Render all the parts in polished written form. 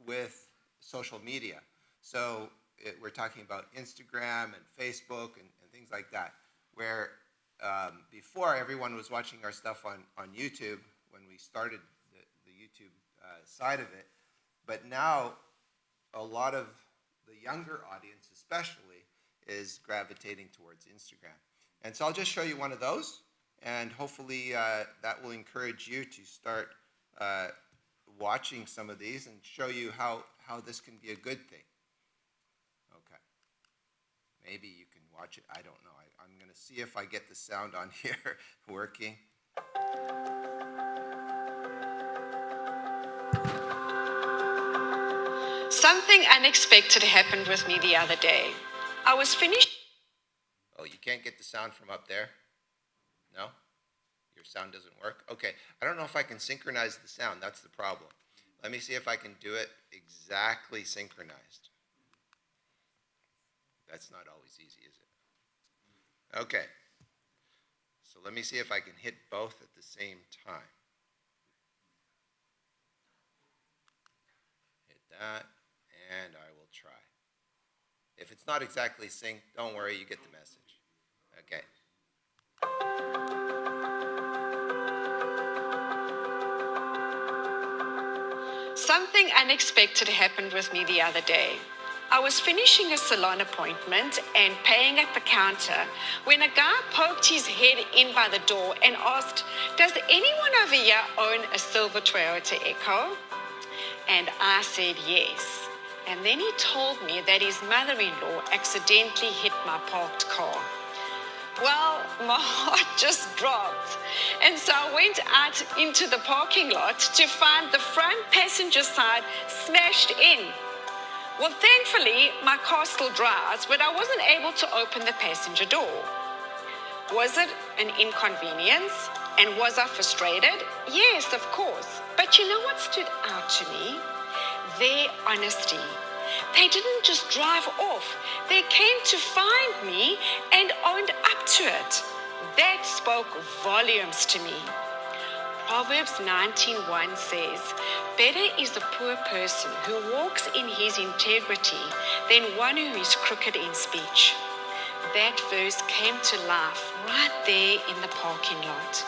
with social media. So we're talking about Instagram and Facebook and things like that, where before everyone was watching our stuff on YouTube when we started the YouTube side of it. But now a lot of the younger audience especially is gravitating towards Instagram. And so I'll just show you one of those, and hopefully that will encourage you to start watching some of these and show you how this can be a good thing. Okay. Maybe you can watch it. I don't know. I'm going to see if I get the sound on here working. Something unexpected happened with me the other day. I was finished. Oh, you can't get the sound from up there? No? Your sound doesn't work? Okay. I don't know if I can synchronize the sound. That's the problem. Let me see if I can do it exactly synchronized. That's not always easy, is it? Okay. So let me see if I can hit both at the same time. Hit that, and I will try. If it's not exactly synced, don't worry, you get the message. Okay. Something unexpected happened with me the other day. I was finishing a salon appointment and paying at the counter when a guy poked his head in by the door and asked, "Does anyone over here own a silver Toyota Echo?" And I said yes. And then he told me that his mother-in-law accidentally hit my parked car. Well, my heart just dropped. And so I went out into the parking lot to find the front passenger side smashed in. Well, thankfully, my car still drives, but I wasn't able to open the passenger door. Was it an inconvenience? And was I frustrated? Yes, of course. But you know what stood out to me? Their honesty. They didn't just drive off. They came to find me and owned up to it. That spoke volumes to me. Proverbs 19:1 says, "Better is the poor person who walks in his integrity than one who is crooked in speech." That verse came to life right there in the parking lot.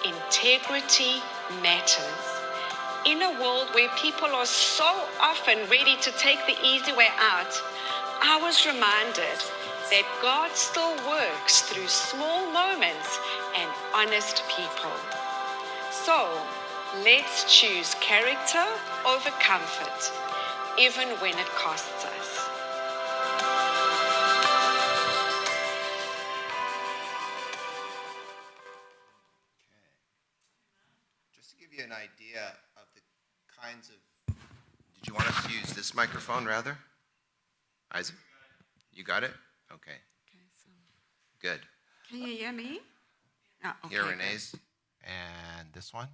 Integrity matters. In a world where people are so often ready to take the easy way out, I was reminded that God still works through small moments and honest people. So, let's choose character over comfort, even when it costs us. Just to give you an idea of the kinds of... Did you want us to use this microphone rather? Isaac? You got it? Okay. Okay, so Good. can you hear me? Oh, okay, Here, good. Renee's. And this one.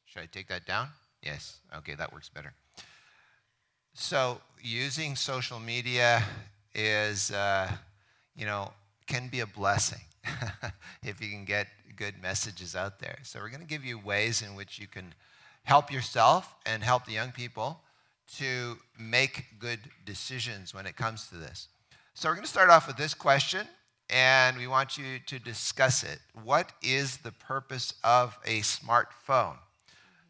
Should I take that down? Yes. Okay, that works better. So using social media is, can be a blessing if you can get good messages out there. So we're going to give you ways in which you can help yourself and help the young people to make good decisions when it comes to this. So we're going to start off with this question, and we want you to discuss it. What is the purpose of a smartphone?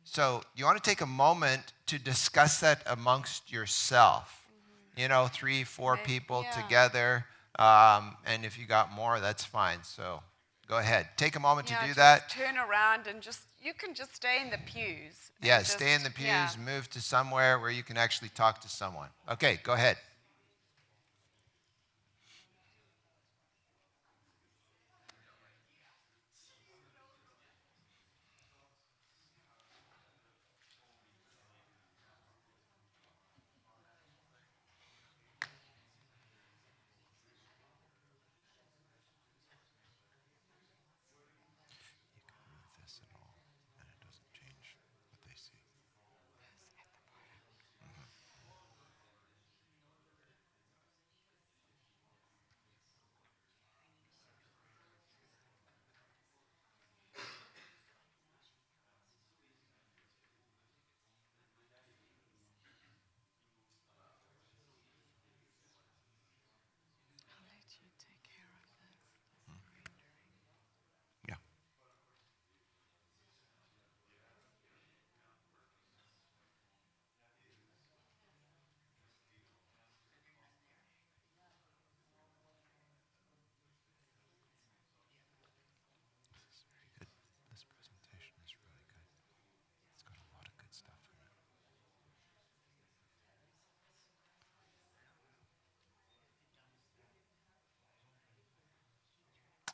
So you want to take a moment to discuss that amongst yourself. 3, 4 people together, and if you got more, that's fine. So go ahead. Take a moment to do that. Turn around and you can just stay in the pews. Yeah, stay in the pews, move to somewhere where you can actually talk to someone. Okay, go ahead.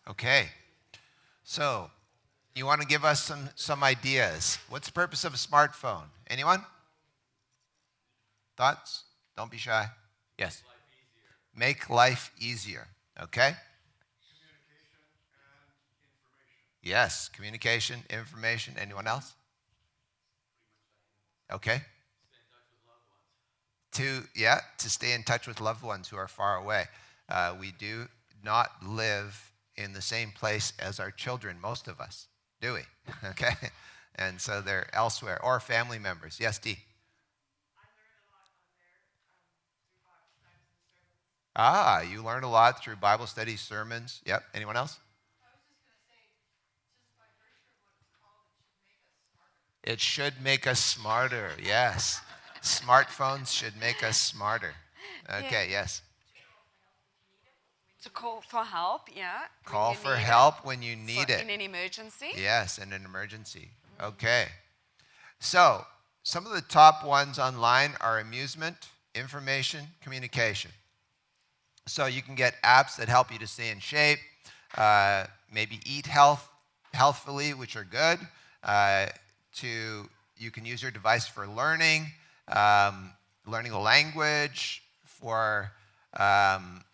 Okay. So, you want to give us some ideas. What's the purpose of a smartphone? Anyone? Thoughts? Don't be shy. Yes. Make life easier. Okay? Yes, communication, information. Anyone else? Okay. To stay in touch with loved ones who are far away. We do not live in the same place as our children, most of us, do we? Okay. And so they're elsewhere, or family members. Yes, Dee. You learn a lot through Bible studies, sermons. Yep. Anyone else? It should make us smarter. Yes. Smartphones should make us smarter. Okay, yes. To call for help, yeah. Call for help when you So need it. in an emergency. Yes, in an emergency. Okay. So, some of the top ones online are amusement, information, communication. So you can get apps that help you to stay in shape, maybe eat healthfully, which are good. You can use your device for learning, learning a language, for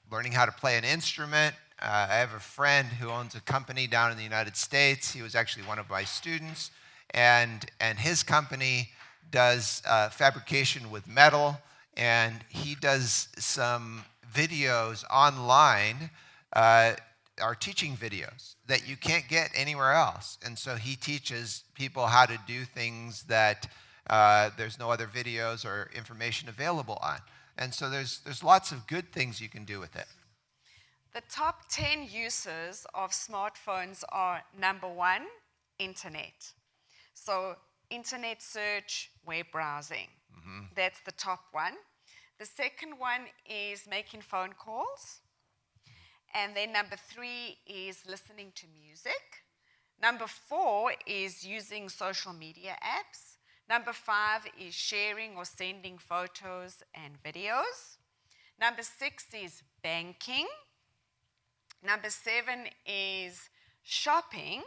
learning how to play an instrument. I have a friend who owns a company down in the United States. He was actually one of my students, and his company does fabrication with metal, and he does some videos online, are teaching videos that you can't get anywhere else. And so he teaches people how to do things that there's no other videos or information available on. And so there's lots of good things you can do with it. The top 10 uses of smartphones are: number 1, internet. So internet search, web browsing. That's the top one. The second one is making phone calls. And then number 3 is listening to music. Number 4 is using social media apps. Number 5 is sharing or sending photos and videos. Number 6 is banking. Number 7 is shopping.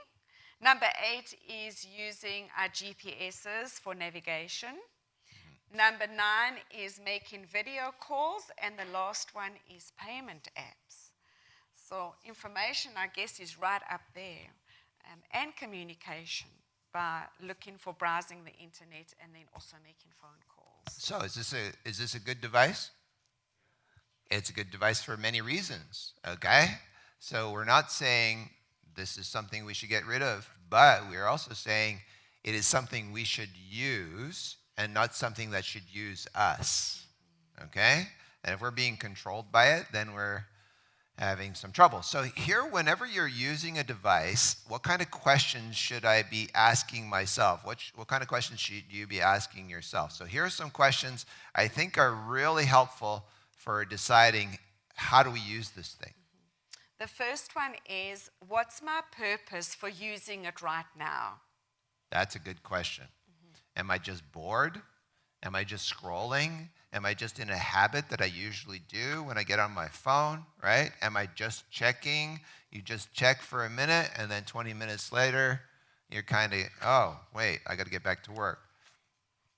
Number 8 is using our GPSs for navigation. Number 9 is making video calls. And the last one is payment apps. So information, I guess, is right up there. And communication by looking for browsing the internet and then also making phone calls. So is this a good device? It's a good device for many reasons, okay? So we're not saying this is something we should get rid of, but we're also saying it is something we should use and not something that should use us, okay? And if we're being controlled by it, then we're having some trouble. So here, whenever you're using a device, what kind of questions should I be asking myself? What kind of questions should you be asking yourself? So here are some questions I think are really helpful for deciding how do we use this thing. The first one is, what's my purpose for using it right now? That's a good question. Am I just bored? Am I just scrolling? Am I just in a habit that I usually do when I get on my phone, right? Am I just checking? You just check for a minute, and then 20 minutes later, you're kind of, oh, wait, I got to get back to work.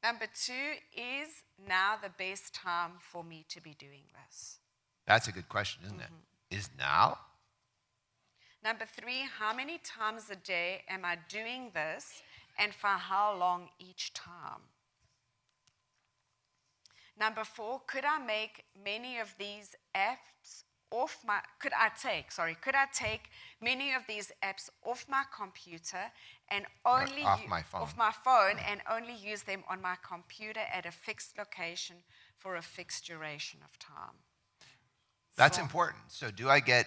Number 2 is now the best time for me to be doing this? That's a good question, isn't it? Is now? Number 3, how many times a day am I doing this, and for how long each time? Number 4, could I take many of these apps off my computer and only off my phone. off my phone and only use them on my computer at a fixed location for a fixed duration of time? That's important. So do I get,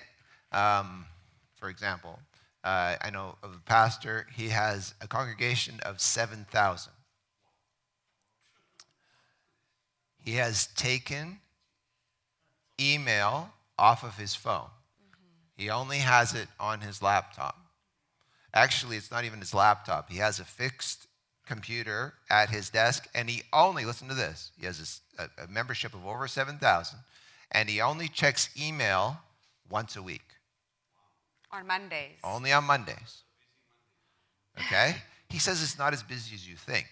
for example, I know of a pastor, he has a congregation of 7,000. He has taken email off of his phone. He only has it on his laptop. Actually, it's not even his laptop. He has a fixed computer at his desk, and he only, listen to this, he has a membership of over 7,000, and he only checks email once a week. On Mondays. Only on Mondays. Okay? He says it's not as busy as you think.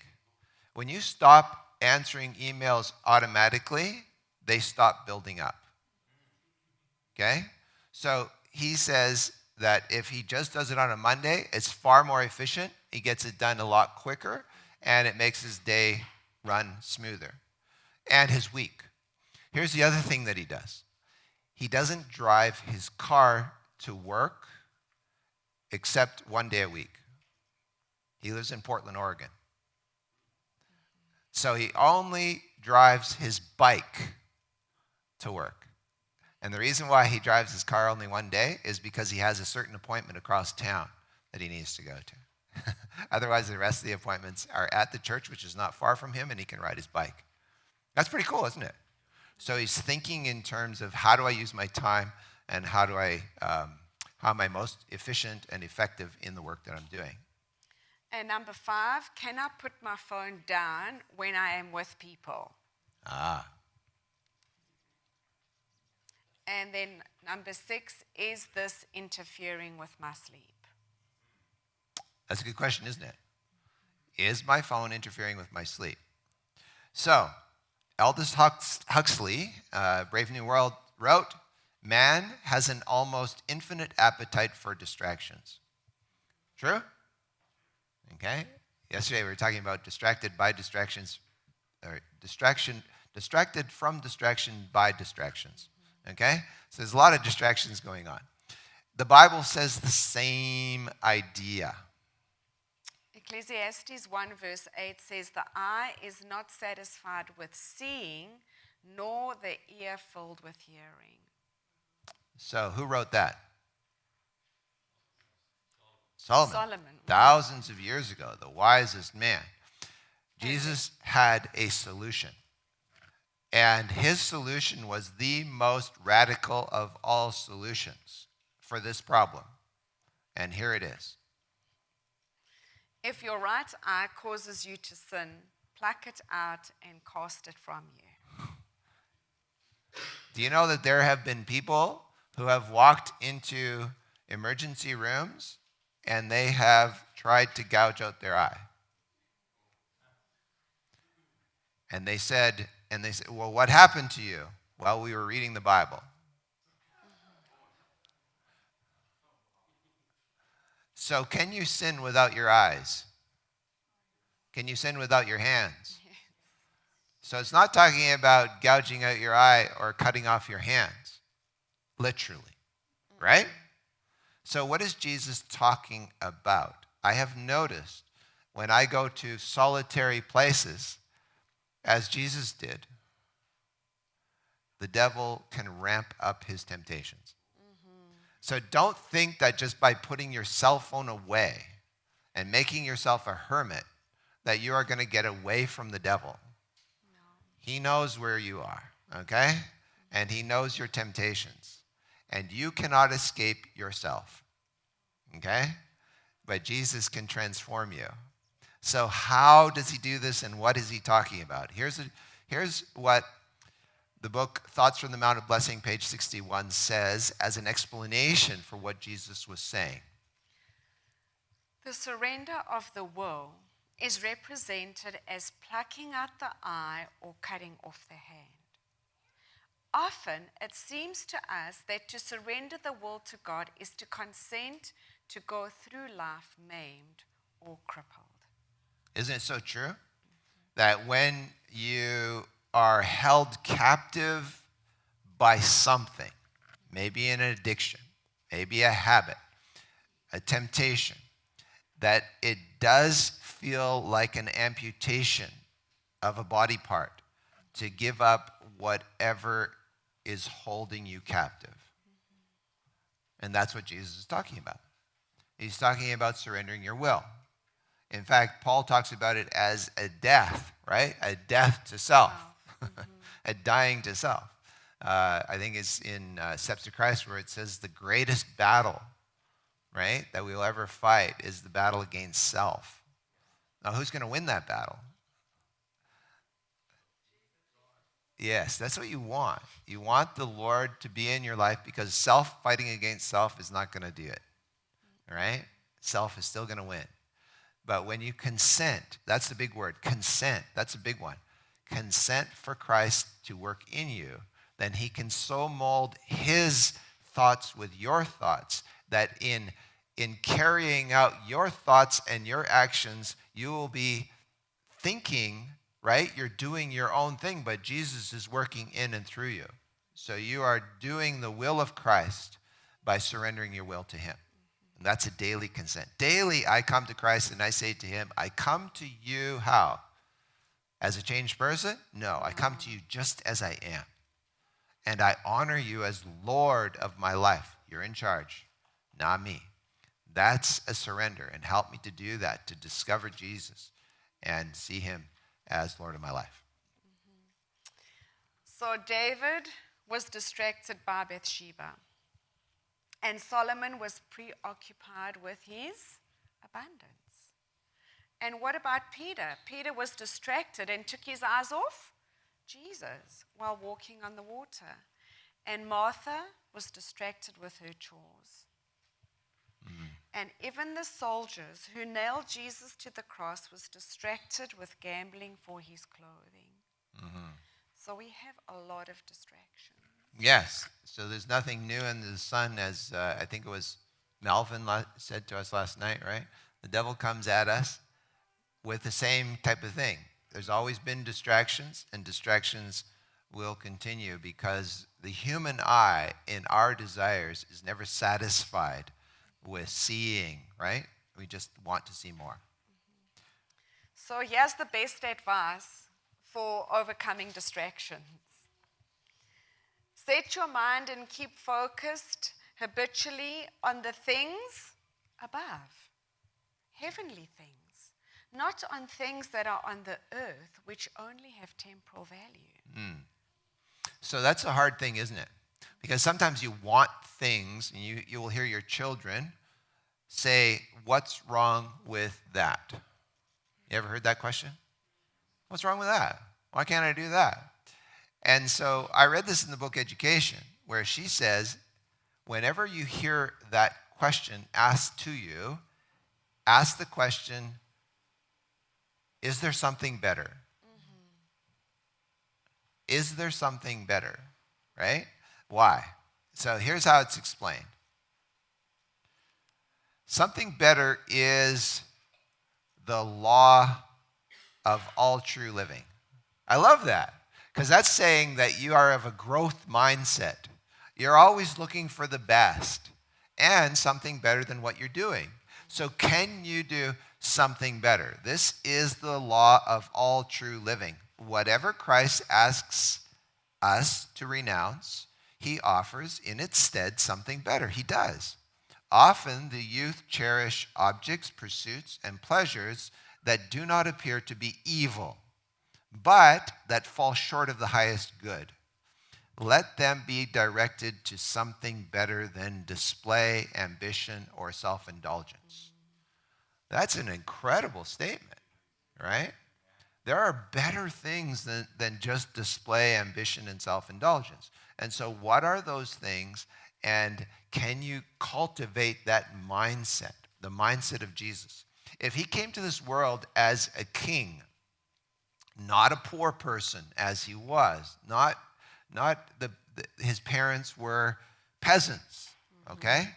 When you stop answering emails automatically, they stop building up. Okay? So he says that if he just does it on a Monday, it's far more efficient. He gets it done a lot quicker, and it makes his day run smoother. And his week. Here's the other thing that he does. He doesn't drive his car to work except one day a week. He lives in Portland, Oregon. So he only drives his bike to work. And the reason why he drives his car only one day is because he has a certain appointment across town that he needs to go to. Otherwise, the rest of the appointments are at the church, which is not far from him, and he can ride his bike. That's pretty cool, isn't it? So he's thinking in terms of how do I use my time and how am I most efficient and effective in the work that I'm doing. And number 5, can I put my phone down when I am with people? And then number 6, is this interfering with my sleep? That's a good question, isn't it? Is my phone interfering with my sleep? So, Aldous Huxley, Brave New World, wrote, man has an almost infinite appetite for distractions. True? Okay. Yesterday we were talking about distracted by distractions, or distracted from distraction by distractions. Okay? So there's a lot of distractions going on. The Bible says the same idea. Ecclesiastes 1 verse 8 says, the eye is not satisfied with seeing, nor the ear filled with hearing. So who wrote that? Solomon. Thousands of years ago, the wisest man. Jesus had a solution. And his solution was the most radical of all solutions for this problem. And here it is. If your right eye causes you to sin, pluck it out and cast it from you. Do you know that there have been people who have walked into emergency rooms and they have tried to gouge out their eye? And they said, well, what happened to you? Well, we were reading the Bible. So can you sin without your eyes? Can you sin without your hands? So it's not talking about gouging out your eye or cutting off your hands, literally, right? So what is Jesus talking about? I have noticed when I go to solitary places, as Jesus did, the devil can ramp up his temptations. So don't think that just by putting your cell phone away and making yourself a hermit that you are going to get away from the devil. No. He knows where you are, okay? And he knows your temptations. And you cannot escape yourself, okay? But Jesus can transform you. So how does he do this and what is he talking about? Here's what the book Thoughts from the Mount of Blessing, page 61, says as an explanation for what Jesus was saying. The surrender of the will is represented as plucking out the eye or cutting off the hand. Often, it seems to us that to surrender the will to God is to consent to go through life maimed or crippled. Isn't it so true? That when you are held captive by something, maybe an addiction, maybe a habit, a temptation, that it does feel like an amputation of a body part to give up whatever is holding you captive. And that's what Jesus is talking about. He's talking about surrendering your will. In fact, Paul talks about it as a death, right? A death to self. Wow. A dying to self. I think it's in Steps to Christ where it says the greatest battle, right, that we'll ever fight is the battle against self. Now, who's going to win that battle? Yes, that's what you want. You want the Lord to be in your life because fighting against self is not going to do it. all right? Self is still going to win. But when you consent, that's the big word, consent, that's a big one. Consent for Christ to work in you, then he can so mold his thoughts with your thoughts that in carrying out your thoughts and your actions, you will be thinking, right? You're doing your own thing, but Jesus is working in and through you. So you are doing the will of Christ by surrendering your will to him. And that's a daily consent. Daily, I come to Christ and I say to him, I come to you how? As a changed person? No, I come to you just as I am. And I honor you as Lord of my life. You're in charge, not me. That's a surrender. And help me to do that, to discover Jesus and see him as Lord of my life. So David was distracted by Bathsheba, and Solomon was preoccupied with his abundance. And what about Peter? Peter was distracted and took his eyes off Jesus while walking on the water. And Martha was distracted with her chores. And even the soldiers who nailed Jesus to the cross was distracted with gambling for his clothing. So we have a lot of distraction. Yes. So there's nothing new under the sun, as I think it was Melvin said to us last night, right? The devil comes at us with the same type of thing. There's always been distractions, and distractions will continue because the human eye in our desires is never satisfied with seeing, right? We just want to see more. So here's the best advice for overcoming distractions. Set your mind and keep focused habitually on the things above, heavenly things, not on things that are on the earth, which only have temporal value. So that's a hard thing, isn't it? Because sometimes you want things, and you will hear your children say, what's wrong with that? You ever heard that question? What's wrong with that? Why can't I do that? And so I read this in the book Education, where she says, whenever you hear that question asked to you, ask the question, is there something better? Is there something better? Right? Why? So here's how it's explained. Something better is the law of all true living. I love that, because that's saying that you are of a growth mindset. You're always looking for the best and something better than what you're doing. So can you do something better? This is the law of all true living. Whatever Christ asks us to renounce, he offers in its stead something better. He does. Often the youth cherish objects, pursuits, and pleasures that do not appear to be evil, but that fall short of the highest good. Let them be directed to something better than display, ambition, or self-indulgence. That's an incredible statement, right? There are better things than just display, ambition, and self-indulgence. And so what are those things? And can you cultivate that mindset, the mindset of Jesus? If he came to this world as a king, not a poor person as he was, his parents were peasants, okay?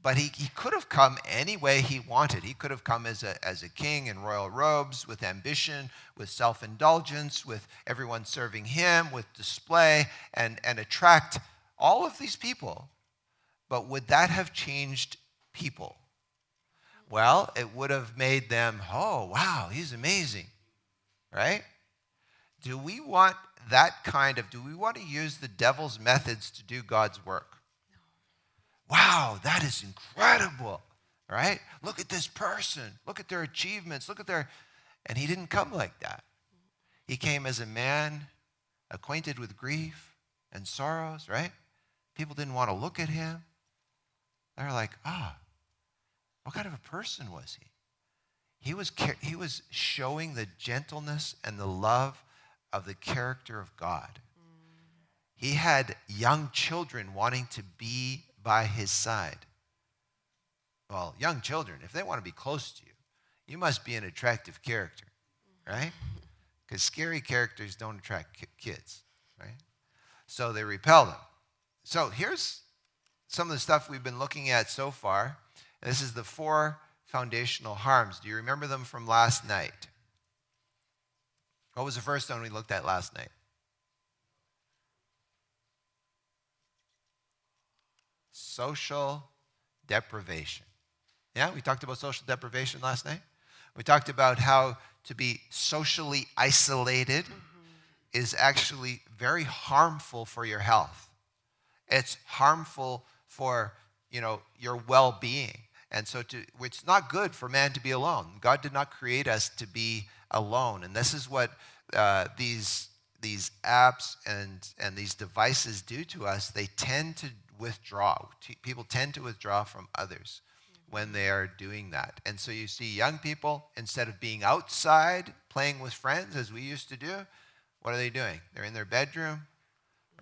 But he could have come any way he wanted. He could have come as a king in royal robes, with ambition, with self-indulgence, with everyone serving him, with display, and attract all of these people. But would that have changed people? Well, it would have made them, oh, wow, he's amazing, right? Do we want to use the devil's methods to do God's work? Wow, that is incredible, right? Look at this person. Look at their achievements. And he didn't come like that. He came as a man acquainted with grief and sorrows, right? People didn't want to look at him. They're like, what kind of a person was he? He was showing the gentleness and the love of the character of God. He had young children wanting to be by his side. Well, young children, if they want to be close to you, you must be an attractive character, right? Because scary characters don't attract kids, right? So they repel them. So here's some of the stuff we've been looking at so far. This is the 4 foundational harms. Do you remember them from last night? What was the first one we looked at last night? Social deprivation. Yeah, we talked about social deprivation last night. We talked about how to be socially isolated is actually very harmful for your health. It's harmful for, your well-being. And so it's not good for man to be alone. God did not create us to be alone. And this is what these apps and these devices do to us. They tend to withdraw. People tend to withdraw from others when they are doing that. And so you see young people, instead of being outside playing with friends as we used to do, what are they doing? They're in their bedroom,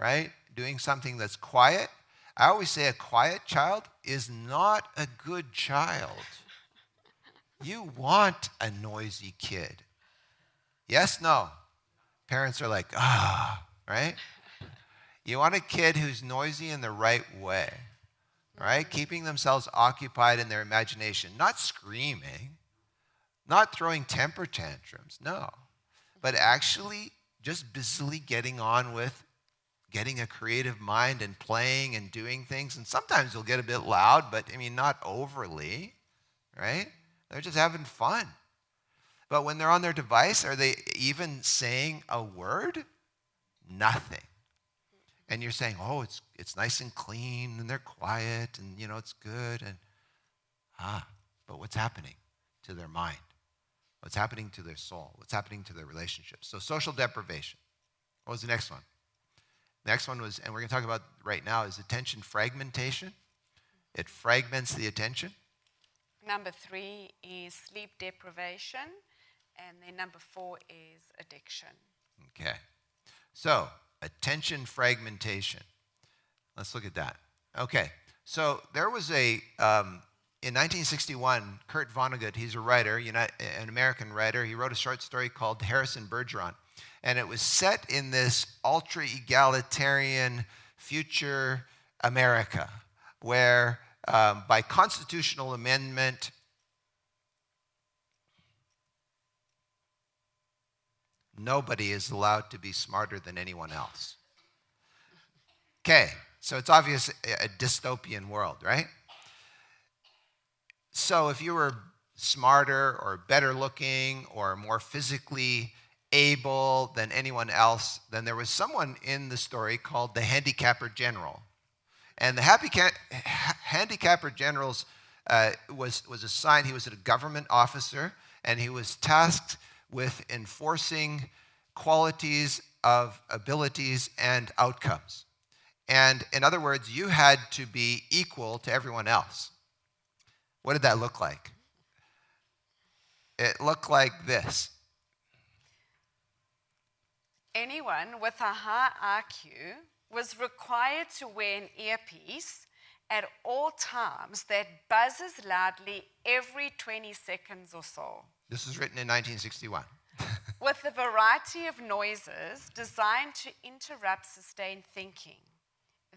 right? Doing something that's quiet. I always say a quiet child is not a good child. You want a noisy kid. Yes, no? Parents are like, right? You want a kid who's noisy in the right way, right? Keeping themselves occupied in their imagination, not screaming, not throwing temper tantrums, no. But actually just busily getting on with getting a creative mind and playing and doing things. And sometimes they'll get a bit loud, but not overly, right? They're just having fun. But when they're on their device, are they even saying a word? Nothing. And you're saying, oh, it's nice and clean, and they're quiet, and it's good. And but what's happening to their mind? What's happening to their soul? What's happening to their relationships? So social deprivation. What was the next one? Next one was, and we're going to talk about right now, is attention fragmentation. It fragments the attention. Number 3 is sleep deprivation. And then number 4 is addiction. Okay. So, attention fragmentation. Let's look at that. Okay. So, there was in 1961, Kurt Vonnegut, he's a writer, an American writer. He wrote a short story called Harrison Bergeron. And it was set in this ultra-egalitarian future America where by constitutional amendment, nobody is allowed to be smarter than anyone else. Okay, so it's obvious a dystopian world, right? So if you were smarter or better looking or more physically able than anyone else, then there was someone in the story called the Handicapper General. And the Handicapper General was assigned, he was a government officer, and he was tasked with enforcing qualities of abilities and outcomes. And in other words, you had to be equal to everyone else. What did that look like? It looked like this. Anyone with a high IQ was required to wear an earpiece at all times that buzzes loudly every 20 seconds or so. This was written in 1961. With a variety of noises designed to interrupt sustained thinking,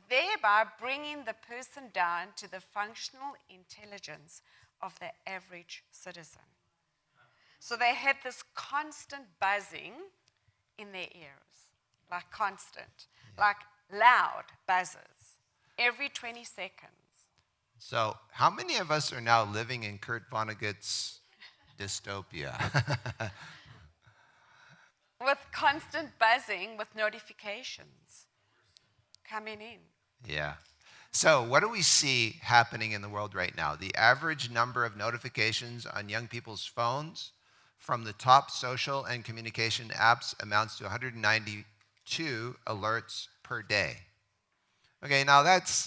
thereby bringing the person down to the functional intelligence of the average citizen. So they had this constant buzzing in their ears, like constant, like loud buzzes every 20 seconds. So how many of us are now living in Kurt Vonnegut's dystopia? With constant buzzing with notifications coming in. Yeah. So what do we see happening in the world right now? The average number of notifications on young people's phones from the top social and communication apps amounts to 192 alerts per day. Okay, now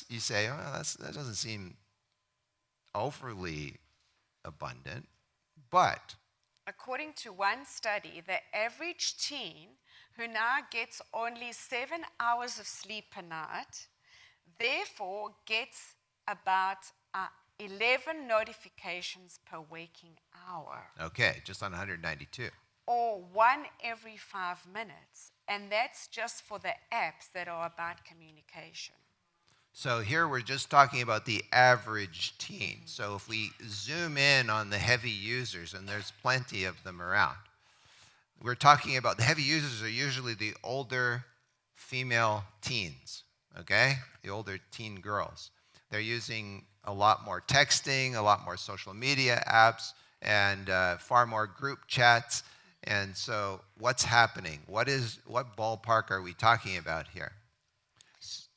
you say, that doesn't seem overly abundant, but according to one study, the average teen who now gets only 7 hours of sleep per night, therefore gets about 11 notifications per waking hour, Okay, just on 192. or 1 every 5 minutes. And that's just for the apps that are about communication. So here we're just talking about the average teen. So if we zoom in on the heavy users, and there's plenty of them around, we're talking about the heavy users are usually the older female teens, okay? The older teen girls. They're using a lot more texting, a lot more social media apps, and far more group chats. And so what's happening? What ballpark are we talking about here?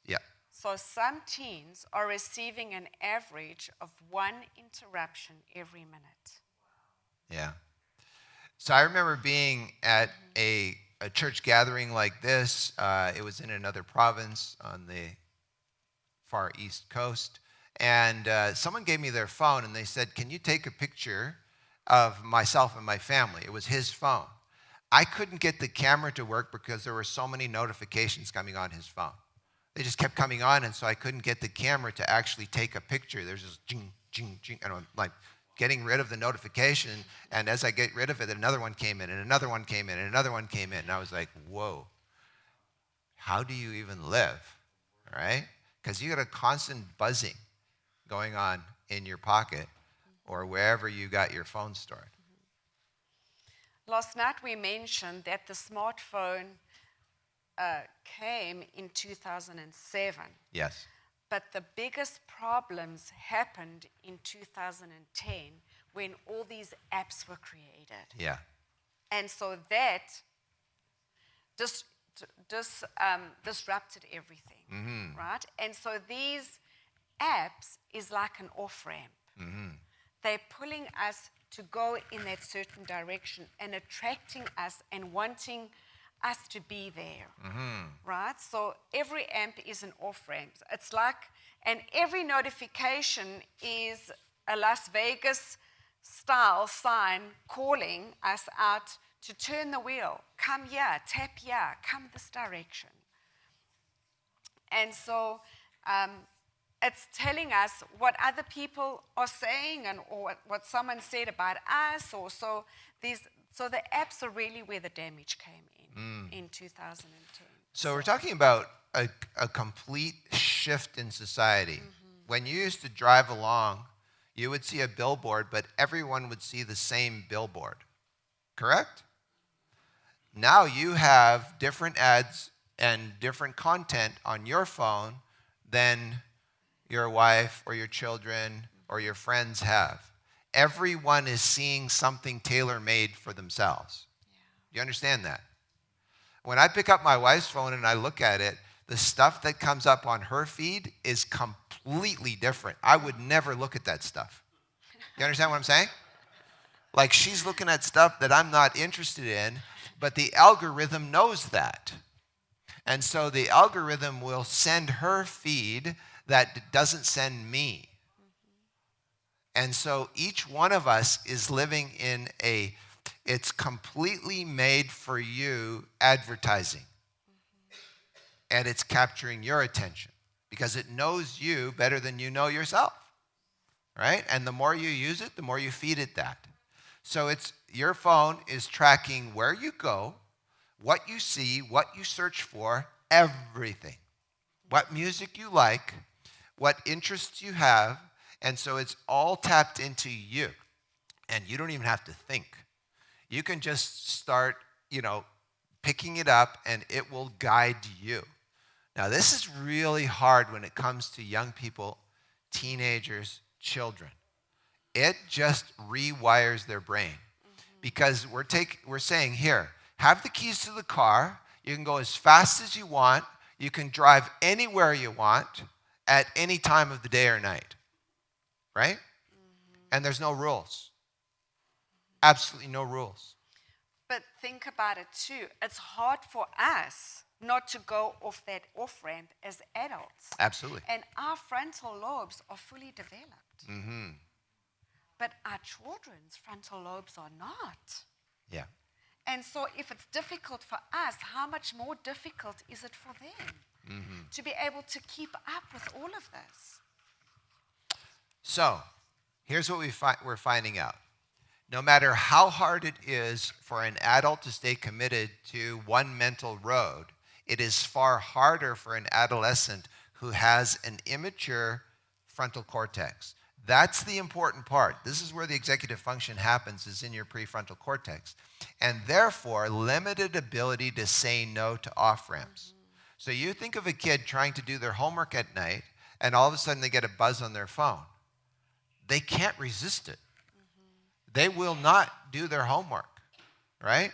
Yeah. So some teens are receiving an average of 1 interruption every minute. Yeah. So I remember being at a church gathering like this. It was in another province on the far east coast. And someone gave me their phone and they said, "Can you take a picture of myself and my family?" It was his phone. I couldn't get the camera to work because there were so many notifications coming on his phone. They just kept coming on, and so I couldn't get the camera to actually take a picture. There's just jing, jing, jing, and I'm like getting rid of the notification, and as I get rid of it, another one came in, and another one came in, and another one came in, and I was like, whoa, how do you even live, right? Because you got a constant buzzing going on in your pocket or wherever you got your phone stored. Last night we mentioned that the smartphone came in 2007. Yes. But the biggest problems happened in 2010 when all these apps were created. Yeah. And so that disrupted everything, right? And so these apps is like an off-ramp. They're pulling us to go in that certain direction and attracting us and wanting us to be there, right? So every amp is an off-ramp. It's like, and every notification is a Las Vegas style sign calling us out to turn the wheel. Come here, tap here, come this direction. And so it's telling us what other people are saying and or what someone said about us. Or so the apps are really where the damage came in 2010. So we're talking about a complete shift in society. When you used to drive along, you would see a billboard, but everyone would see the same billboard, correct? Now you have different ads and different content on your phone than your wife or your children or your friends have. Everyone is seeing something tailor-made for themselves. You understand that? When I pick up my wife's phone and I look at it, the stuff that comes up on her feed is completely different. I would never look at that stuff. You understand what I'm saying? Like she's looking at stuff that I'm not interested in, but the algorithm knows that. And so the algorithm will send her feed that doesn't send me. And so each one of us is living in it's completely made for you advertising. And it's capturing your attention because it knows you better than you know yourself, right? And the more you use it, the more you feed it that. So your phone is tracking where you go, what you see, what you search for, everything. What music you like, what interests you have, and so it's all tapped into you. And you don't even have to think. You can just start, picking it up and it will guide you. Now, this is really hard when it comes to young people, teenagers, children. It just rewires their brain because we're saying, here, have the keys to the car. You can go as fast as you want. You can drive anywhere you want at any time of the day or night, right? And there's no rules. Absolutely no rules. But think about it too. It's hard for us not to go off that off-ramp as adults. Absolutely. And our frontal lobes are fully developed. But our children's frontal lobes are not. Yeah. And so if it's difficult for us, how much more difficult is it for them to be able to keep up with all of this? So here's what we're finding out. No matter how hard it is for an adult to stay committed to one mental road, it is far harder for an adolescent who has an immature frontal cortex. That's the important part. This is where the executive function happens, is in your prefrontal cortex. And therefore, limited ability to say no to off-ramps. So you think of a kid trying to do their homework at night, and all of a sudden they get a buzz on their phone. They can't resist it. They will not do their homework, right?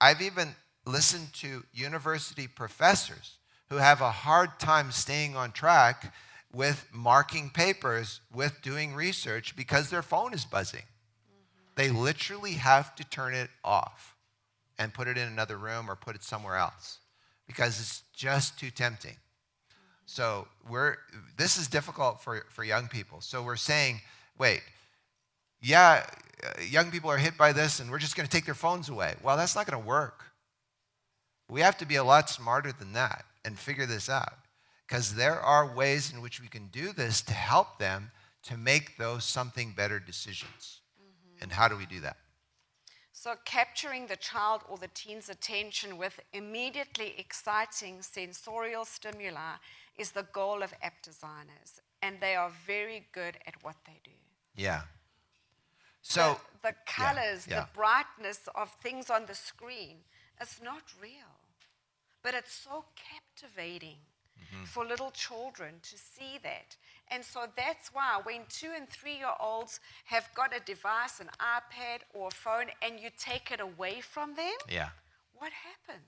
I've even listened to university professors who have a hard time staying on track with marking papers, with doing research, because their phone is buzzing. They literally have to turn it off and put it in another room or put it somewhere else because it's just too tempting. So this is difficult for young people. So we're saying, wait, yeah, young people are hit by this and we're just going to take their phones away. Well, that's not going to work. We have to be a lot smarter than that and figure this out, because there are ways in which we can do this to help them to make those something better decisions. And how do we do that? So capturing the child or the teen's attention with immediately exciting sensorial stimuli is the goal of app designers, and they are very good at what they do. Yeah. So the colors, yeah. the brightness of things on the screen, it's not real, but it's so captivating for little children to see that. And so that's why when 2- and 3-year-olds have got a device, an iPad or a phone, and you take it away from them, what happens?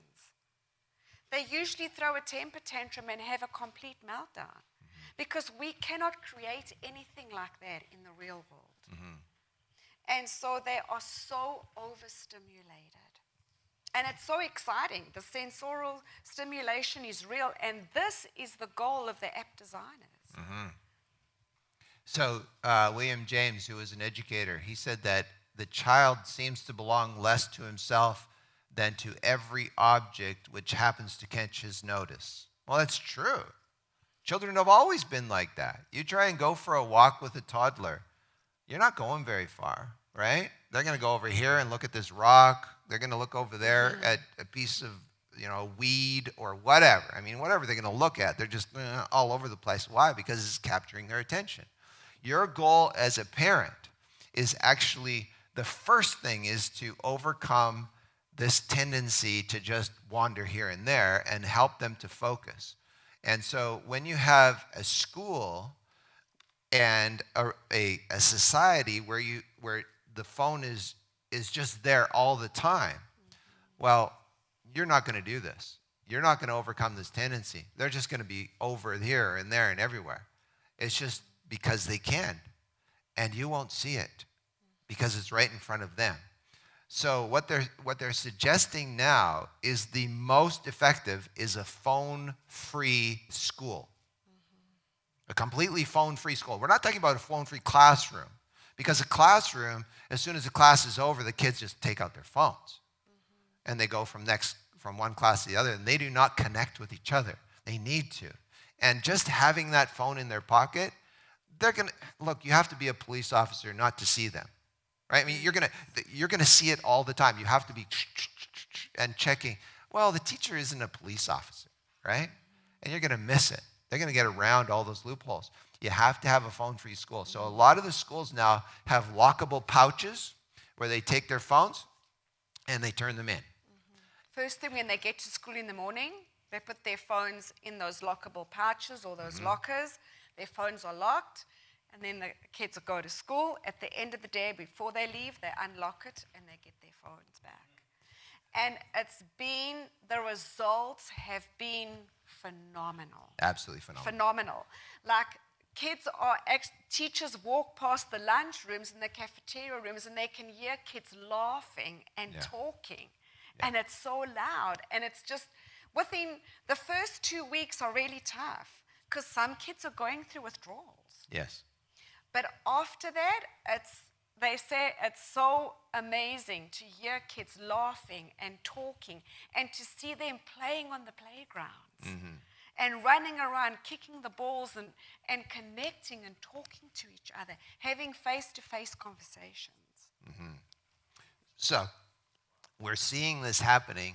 They usually throw a temper tantrum and have a complete meltdown, because we cannot create anything like that in the real world. And so they are so overstimulated. And it's so exciting. The sensorial stimulation is real, and this is the goal of the app designers. So William James, who was an educator, he said that the child seems to belong less to himself than to every object which happens to catch his notice. Well, that's true. Children have always been like that. You try and go for a walk with a toddler, you're not going very far, right? They're going to go over here and look at this rock. They're going to look over there at a piece of, weed or whatever. I mean, whatever they're going to look at, they're just all over the place. Why? Because it's capturing their attention. Your goal as a parent is actually, the first thing is to overcome this tendency to just wander here and there and help them to focus. And so when you have a school and a society where the phone is just there all the time, well, you're not going to do this. You're not going to overcome this tendency. They're just going to be over here and there and everywhere. It's just because they can, and you won't see it because it's right in front of them. So what they're suggesting now is the most effective is a phone-free school. A completely phone-free school. We're not talking about a phone-free classroom, because a classroom, as soon as the class is over, the kids just take out their phones and they go from one class to the other, and they do not connect with each other. They need to. And just having that phone in their pocket, you have to be a police officer not to see them. Right? I mean, you're gonna see it all the time. You have to be and checking. Well, the teacher isn't a police officer, right? And you're gonna miss it. They're gonna get around all those loopholes. You have to have a phone-free school. So a lot of the schools now have lockable pouches where they take their phones and they turn them in. First thing when they get to school in the morning, they put their phones in those lockable pouches or those lockers. Their phones are locked. And then the kids will go to school. At the end of the day, before they leave, they unlock it and they get their phones back. And the results have been phenomenal. Absolutely phenomenal. Phenomenal. Like, teachers walk past the lunch rooms and the cafeteria rooms, and they can hear kids laughing and talking. Yeah. And it's so loud. And it's just, within the first 2 weeks are really tough, because some kids are going through withdrawals. Yes. But after that, they say it's so amazing to hear kids laughing and talking and to see them playing on the playgrounds. and running around, kicking the balls and connecting and talking to each other, having face-to-face conversations. So we're seeing this happening,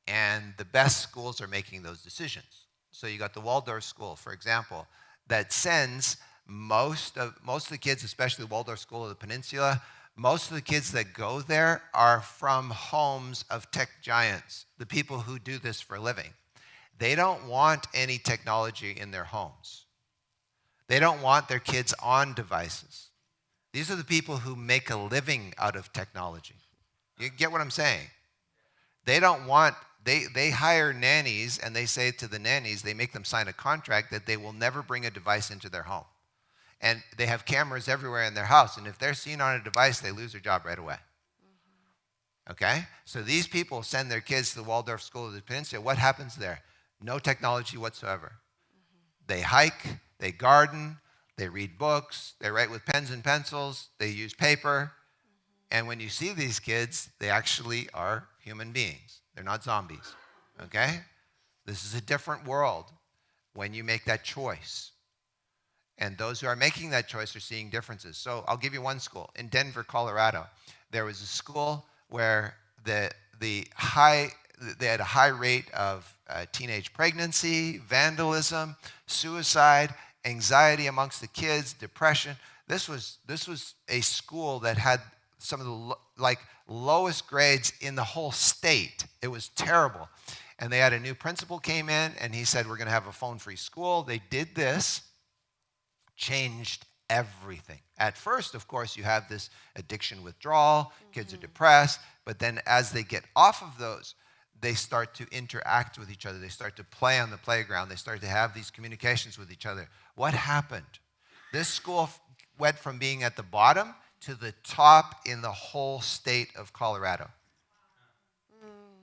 and the best schools are making those decisions. So you got the Waldorf school, for example, that sends most of the kids, especially the Waldorf school of the peninsula, most of the kids that go there are from homes of tech giants, the people who do this for a living. They don't want any technology in their homes. They don't want their kids on devices. These are the people who make a living out of technology. You get what I'm saying? They don't want, they hire nannies, and they say to the nannies, they make them sign a contract that they will never bring a device into their home. And they have cameras everywhere in their house, and if they're seen on a device, they lose their job right away. Okay? So these people send their kids to the Waldorf School of the Peninsula. What happens there? No technology whatsoever. They hike, they garden, they read books, they write with pens and pencils, they use paper. And when you see these kids, they actually are human beings. They're not zombies. Okay? This is a different world when you make that choice. And those who are making that choice are seeing differences. So I'll give you one school. In Denver, Colorado, there was a school where they had a high rate of teenage pregnancy, vandalism, suicide, anxiety amongst the kids, depression. This was a school that had some of the lowest grades in the whole state. It was terrible. And they had a new principal came in, and he said, we're going to have a phone-free school. They did this, changed everything. At first, of course, you have this addiction withdrawal, kids are depressed, but then as they get off of those, they start to interact with each other. They start to play on the playground. They start to have these communications with each other. What happened? This school went from being at the bottom to the top in the whole state of Colorado.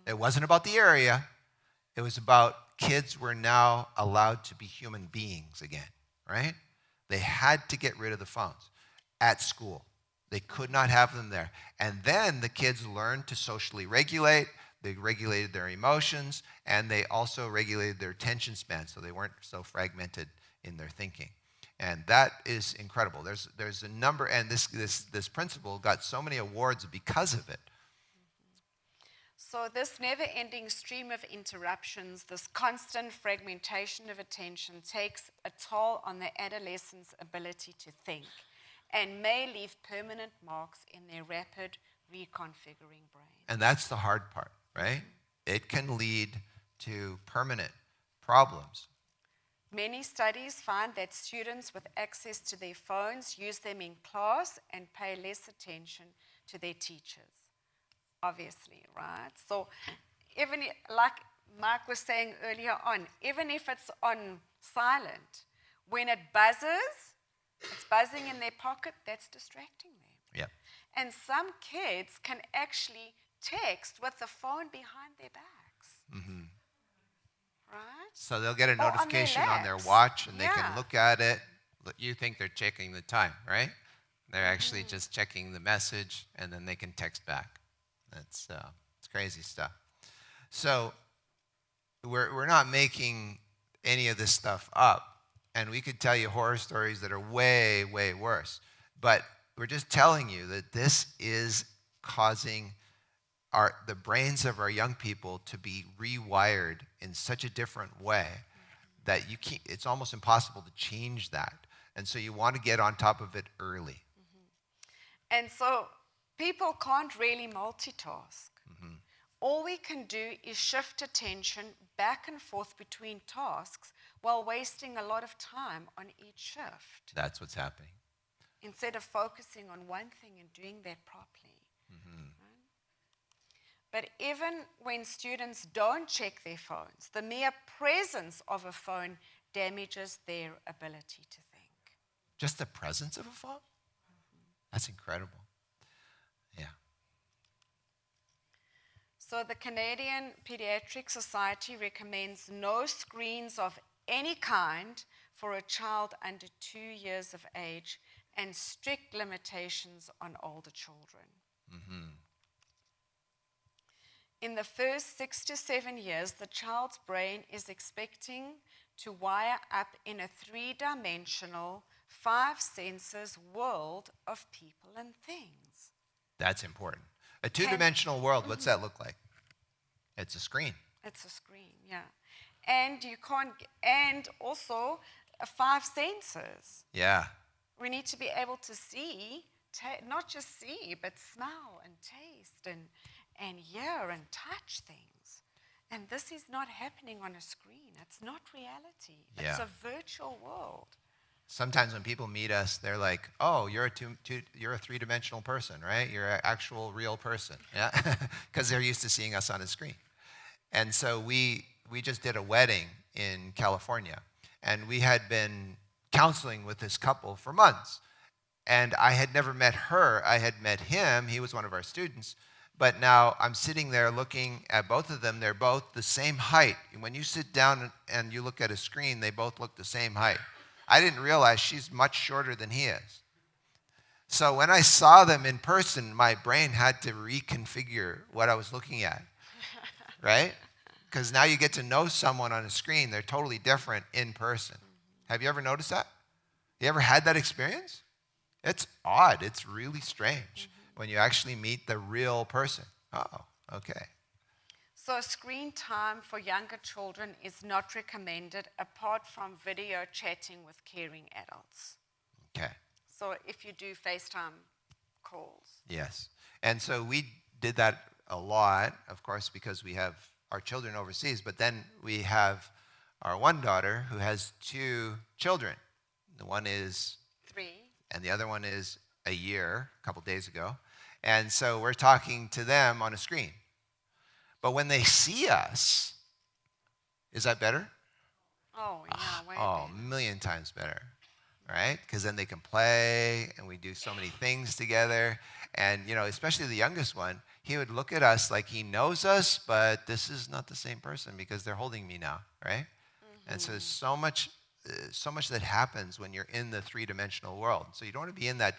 It wasn't about the area. It was about kids were now allowed to be human beings again, right? They had to get rid of the phones at school. They could not have them there. And then the kids learned to socially regulate. They regulated their emotions, and they also regulated their attention span, so they weren't so fragmented in their thinking. And that is incredible. There's a number, and this principal got so many awards because of it. So this never-ending stream of interruptions, this constant fragmentation of attention takes a toll on the adolescent's ability to think and may leave permanent marks in their rapid reconfiguring brain. And that's the hard part, right? It can lead to permanent problems. Many studies find that students with access to their phones use them in class and pay less attention to their teachers. Obviously, right? So even like Mark was saying earlier on, even if it's on silent, when it buzzes, it's buzzing in their pocket, that's distracting them. Yeah. And some kids can actually text with the phone behind their backs. Right? So they'll get a Or on their notification on their laps. watch, and they Yeah. can look at it. You think they're checking the time, right? They're actually just checking the message, and then they can text back. It's crazy stuff. So we're not making any of this stuff up, and we could tell you horror stories that are way, way worse. But we're just telling you that this is causing the brains of our young people to be rewired in such a different way that it's almost impossible to change that. And so you want to get on top of it early. And so people can't really multitask. All we can do is shift attention back and forth between tasks while wasting a lot of time on each shift, That's what's happening. instead of focusing on one thing and doing that properly. Right? But even when students don't check their phones, the mere presence of a phone damages their ability to think. Just the presence of a phone? That's incredible. Yeah. So the Canadian Pediatric Society recommends no screens of any kind for a child under 2 years of age and strict limitations on older children. In the first 6 to 7 years, the child's brain is expecting to wire up in a 3-dimensional, 5 senses world of people and things. That's important. A 2-dimensional world, what's that look like? It's a screen. It's a screen, yeah. And and also 5 senses. Yeah. We need to be able to see, not just see, but smell and taste and hear and touch things. And this is not happening on a screen. It's not reality. It's Yeah. a virtual world. Sometimes when people meet us, they're like, "Oh, you're a 3-dimensional person, right? You're an actual real person." Yeah. Because they're used to seeing us on a screen. And so we just did a wedding in California, and we had been counseling with this couple for months. And I had never met her. I had met him. He was one of our students. But now I'm sitting there looking at both of them. They're both the same height. When you sit down and you look at a screen, they both look the same height. I didn't realize she's much shorter than he is. So when I saw them in person, my brain had to reconfigure what I was looking at, right? Because now you get to know someone on a screen. They're totally different in person. Have you ever noticed that? You ever had that experience? It's odd. It's really strange when you actually meet the real person. Oh, okay. So screen time for younger children is not recommended apart from video chatting with caring adults. Okay. So if you do FaceTime calls. Yes. And so we did that a lot, of course, because we have our children overseas, but then we have our one daughter who has 2 children. The one is 3. and the other one is a year, a couple days ago. And so we're talking to them on a screen. But when they see us, is that better? Oh, yeah, way Oh, better. a million times better, right? Because then they can play, and we do so many things together. And, especially the youngest one, he would look at us like he knows us, but this is not the same person because they're holding me now, right? And so there's so much that happens when you're in the 3-dimensional world. So you don't want to be in that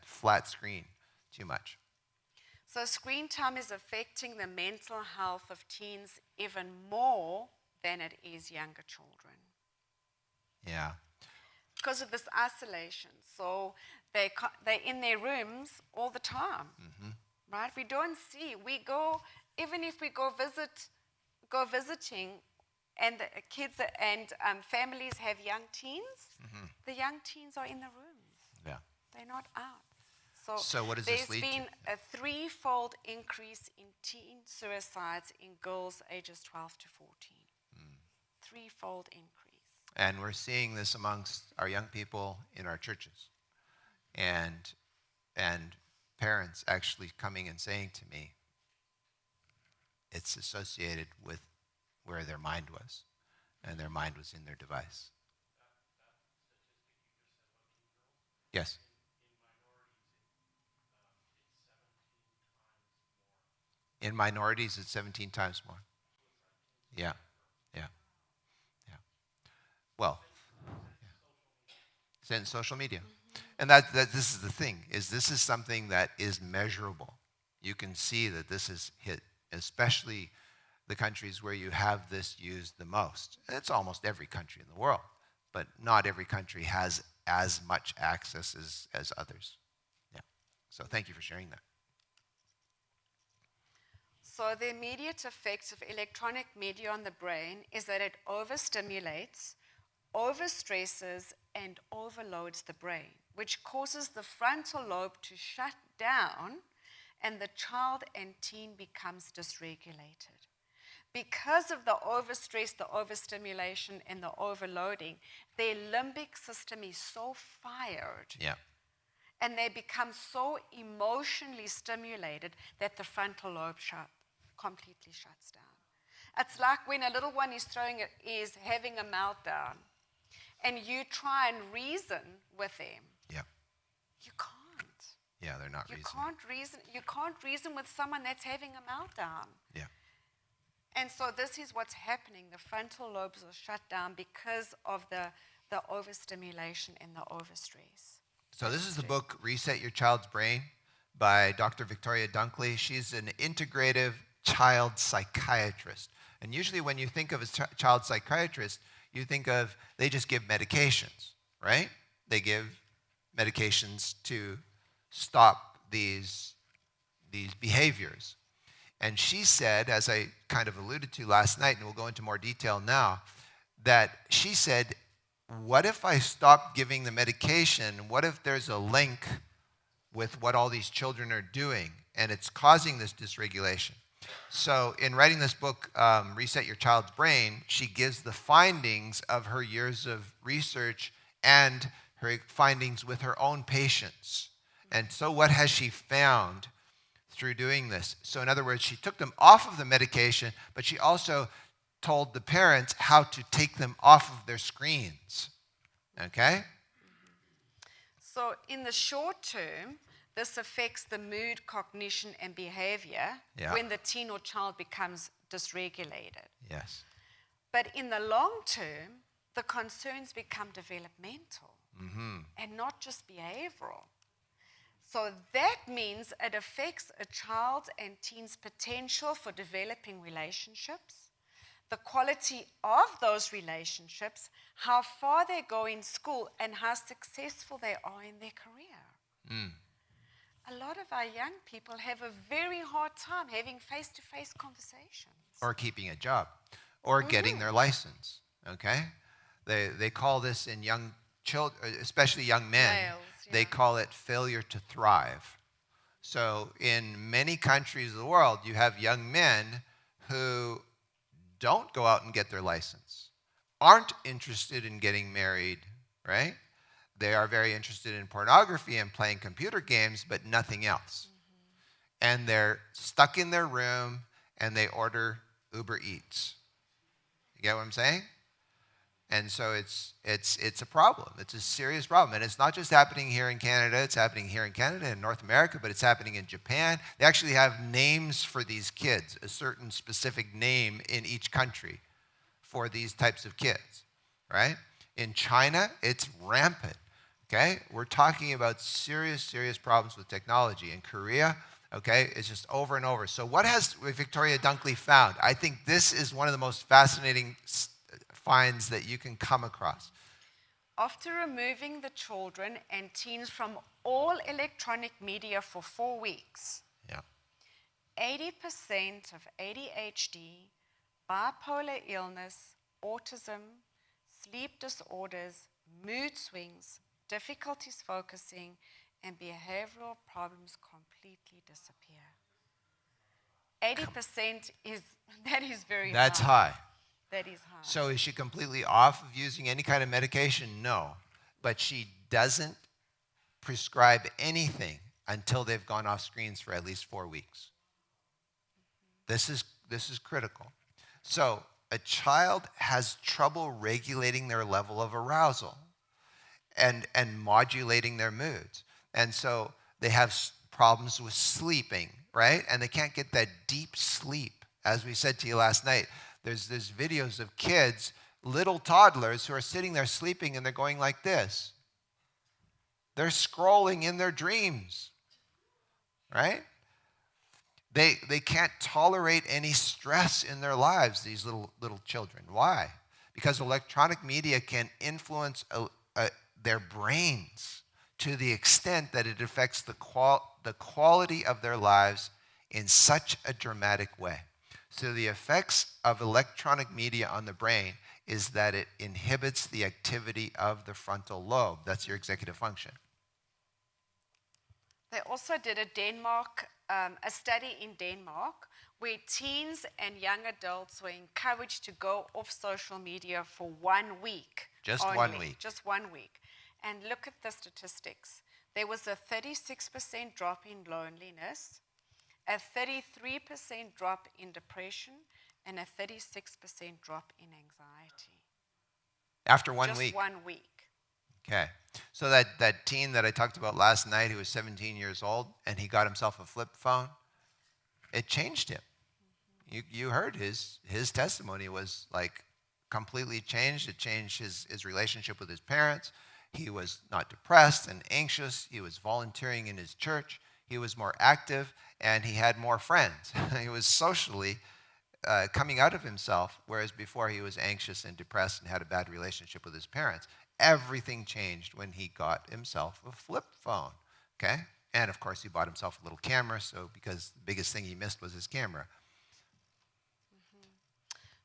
flat screen too much. So screen time is affecting the mental health of teens even more than it is younger children. Yeah. Because of this isolation. So they're in their rooms all the time, right? We don't see. Even if we go visiting, and the kids and families have young teens, the young teens are in the rooms. Yeah. They're not out. So what does this lead to? There's been a 3-fold increase in teen suicides in girls ages 12 to 14. 3-fold increase. And we're seeing this amongst our young people in our churches. And parents actually coming and saying to me, it's associated with where their mind was. And their mind was in their device. Yes. In minorities, it's 17 times more. Yeah. Well, it's in social media. And that this is the thing, this is something that is measurable. You can see that this is hit, especially the countries where you have this used the most. And it's almost every country in the world, but not every country has as much access as others. Yeah. So thank you for sharing that. So the immediate effects of electronic media on the brain is that it overstimulates, overstresses, and overloads the brain, which causes the frontal lobe to shut down and the child and teen becomes dysregulated. Because of the overstress, the overstimulation, and the overloading, their limbic system is so fired. Yeah. And they become so emotionally stimulated that the frontal lobe completely shuts down. It's like when a little one is having a meltdown, and you try and reason with them. Yeah. You can't. Yeah, they're not reasoning. You can't reason with someone that's having a meltdown. Yeah. And so this is what's happening. The frontal lobes are shut down because of the overstimulation and the overstress. So this is the book, Reset Your Child's Brain, by Dr. Victoria Dunkley. She's an integrative child psychiatrist. And usually when you think of a child psychiatrist, you think of they just give medications, right? They give medications to stop these behaviors. And she said, as I kind of alluded to last night, and we'll go into more detail now, that she said, what if I stop giving the medication? What if there's a link with what all these children are doing, and it's causing this dysregulation? So in writing this book, Reset Your Child's Brain, she gives the findings of her years of research and her findings with her own patients. And so what has she found through doing this? So in other words, she took them off of the medication, but she also told the parents how to take them off of their screens. Okay? So in the short term, this affects the mood, cognition, and behavior when the teen or child becomes dysregulated. Yes. But in the long term, the concerns become developmental and not just behavioral. So that means it affects a child's and teen's potential for developing relationships, the quality of those relationships, how far they go in school, and how successful they are in their career. A lot of our young people have a very hard time having face-to-face conversations. Or keeping a job, or getting their license, okay? They call this in young children, especially young men, they call it failure to thrive. So in many countries of the world, you have young men who don't go out and get their license, aren't interested in getting married, right? They are very interested in pornography and playing computer games, but nothing else. And they're stuck in their room and they order Uber Eats. You get what I'm saying? And so it's a problem. It's a serious problem. And it's not just happening here in Canada. It's happening here in Canada and North America, but it's happening in Japan. They actually have names for these kids, a certain specific name in each country for these types of kids, right? In China, it's rampant, okay? We're talking about serious, serious problems with technology. In Korea, okay, it's just over and over. So what has Victoria Dunkley found? I think this is one of the most fascinating finds that you can come across. After removing the children and teens from all electronic media for 4 weeks, 80% of ADHD, bipolar illness, autism, sleep disorders, mood swings, difficulties focusing, and behavioral problems completely disappear. 80% that is very high. That's high. That is high. So is she completely off of using any kind of medication? No. But she doesn't prescribe anything until they've gone off screens for at least 4 weeks. This is critical. So a child has trouble regulating their level of arousal and modulating their moods. And so they have problems with sleeping, right? And they can't get that deep sleep. As we said to you last night, there's videos of kids, little toddlers, who are sitting there sleeping and they're going like this. They're scrolling in their dreams, right? They can't tolerate any stress in their lives, these little children. Why? Because electronic media can influence their brains to the extent that it affects the quality of their lives in such a dramatic way. So the effects of electronic media on the brain is that it inhibits the activity of the frontal lobe. That's your executive function. They also did a study in Denmark where teens and young adults were encouraged to go off social media for 1 week. Just only. 1 week. Just 1 week. And look at the statistics. There was a 36% drop in loneliness, a 33% drop in depression, and a 36% drop in anxiety. After 1 week? Just 1 week. Okay. So that teen that I talked about last night who was 17 years old and he got himself a flip phone, it changed him. You heard his testimony was like completely changed. It changed his relationship with his parents. He was not depressed and anxious. He was volunteering in his church. he was more active, and he had more friends. He was socially coming out of himself, whereas before he was anxious and depressed and had a bad relationship with his parents. Everything changed when he got himself a flip phone, okay? And of course, he bought himself a little camera, so because the biggest thing he missed was his camera.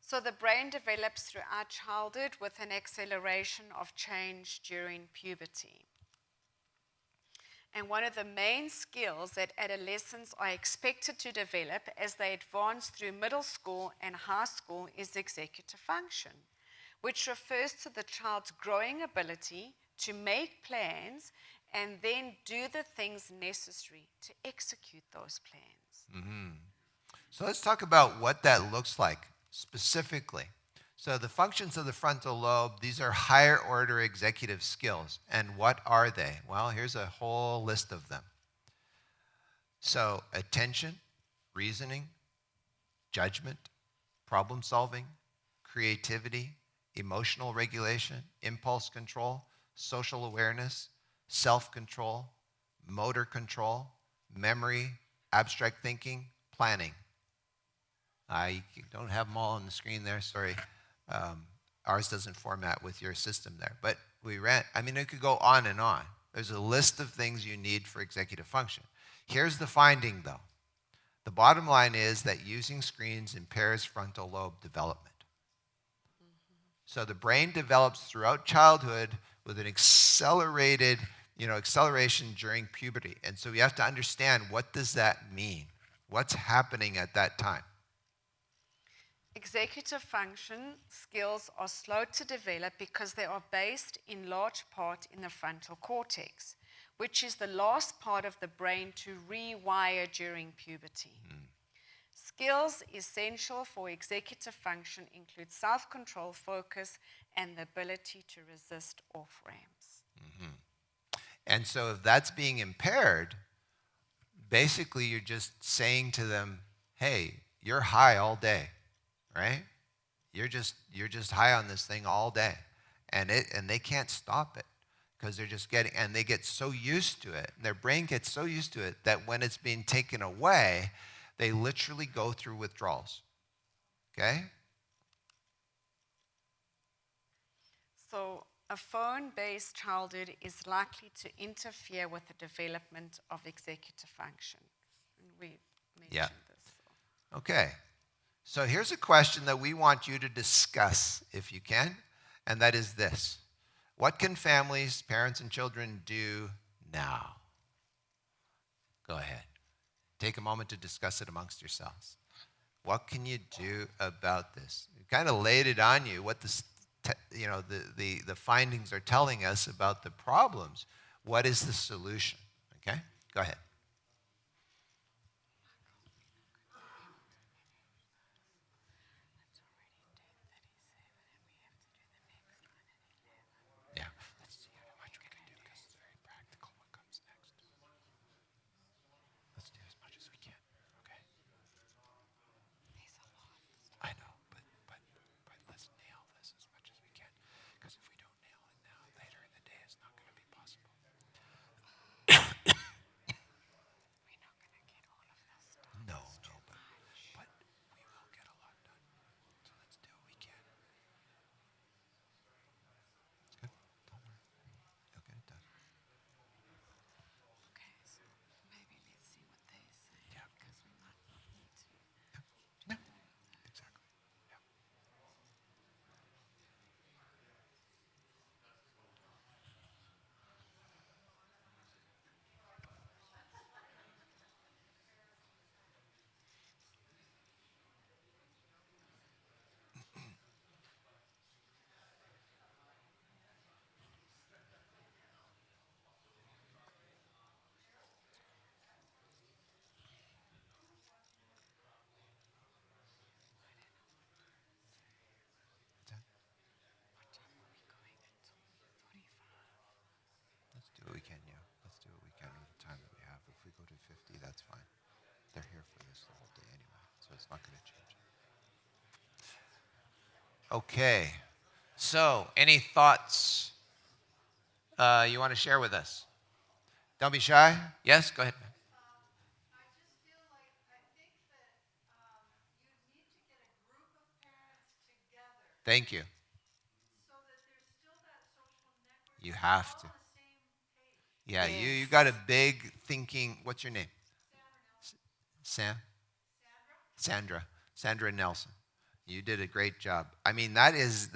So the brain develops throughout childhood with an acceleration of change during puberty. And one of the main skills that adolescents are expected to develop as they advance through middle school and high school is executive function, which refers to the child's growing ability to make plans and then do the things necessary to execute those plans. So let's talk about what that looks like specifically. So the functions of the frontal lobe, these are higher order executive skills. And what are they? Well, here's a whole list of them. So attention, reasoning, judgment, problem solving, creativity, emotional regulation, impulse control, social awareness, self-control, motor control, memory, abstract thinking, planning. I don't have them all on the screen there, sorry. Ours doesn't format with your system there. But it could go on and on. There's a list of things you need for executive function. Here's the finding, though. The bottom line is that using screens impairs frontal lobe development. So the brain develops throughout childhood with an acceleration during puberty. And so we have to understand, what does that mean? What's happening at that time? Executive function skills are slow to develop because they are based in large part in the frontal cortex, which is the last part of the brain to rewire during puberty. Skills essential for executive function include self-control, focus, and the ability to resist off-ramps. And so if that's being impaired, basically you're just saying to them, hey, you're high all day. Right? You're just high on this thing all day. And they can't stop it because they get so used to it. And their brain gets so used to it that when it's being taken away, they literally go through withdrawals. Okay? So a phone-based childhood is likely to interfere with the development of executive function. And we mentioned this. Okay. So here's a question that we want you to discuss, if you can, and that is this. What can families, parents, and children do now? Go ahead. Take a moment to discuss it amongst yourselves. What can you do about this? We kind of laid it on you, what the findings are telling us about the problems. What is the solution? Okay? Go ahead. Do what we can, yeah. Let's do what we can with the time that we have. If we go to 50, that's fine. They're here for this the whole day anyway, so it's not going to change. Okay. So, any thoughts you want to share with us? Don't be shy. Yes, go ahead. Thank you. So that there's still that social network. You We're have all to. on the same page. Yeah, you Yes. got a big thinking. What's your name? Sandra Nelson. Sam? Sandra? Sandra Nelson. You did a great job. I mean, that is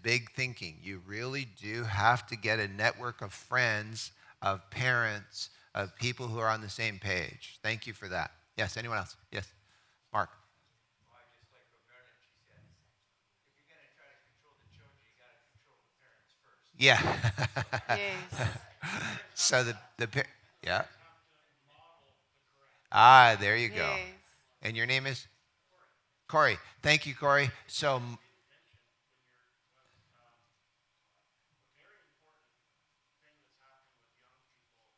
big thinking. You really do have to get a network of friends, of parents, of people who are on the same page. Thank you for that. Yes, anyone else? Yes. Mark. Well, I just like what Rene, she said. If you're going to try to control the children, you got to control the parents first. Yeah. Yes. So yeah. Have to model the correct. Ah, there you go. Yes. And your name is? Corey. Thank you, Corey. So, Intention when you're a very important thing that's happening with young people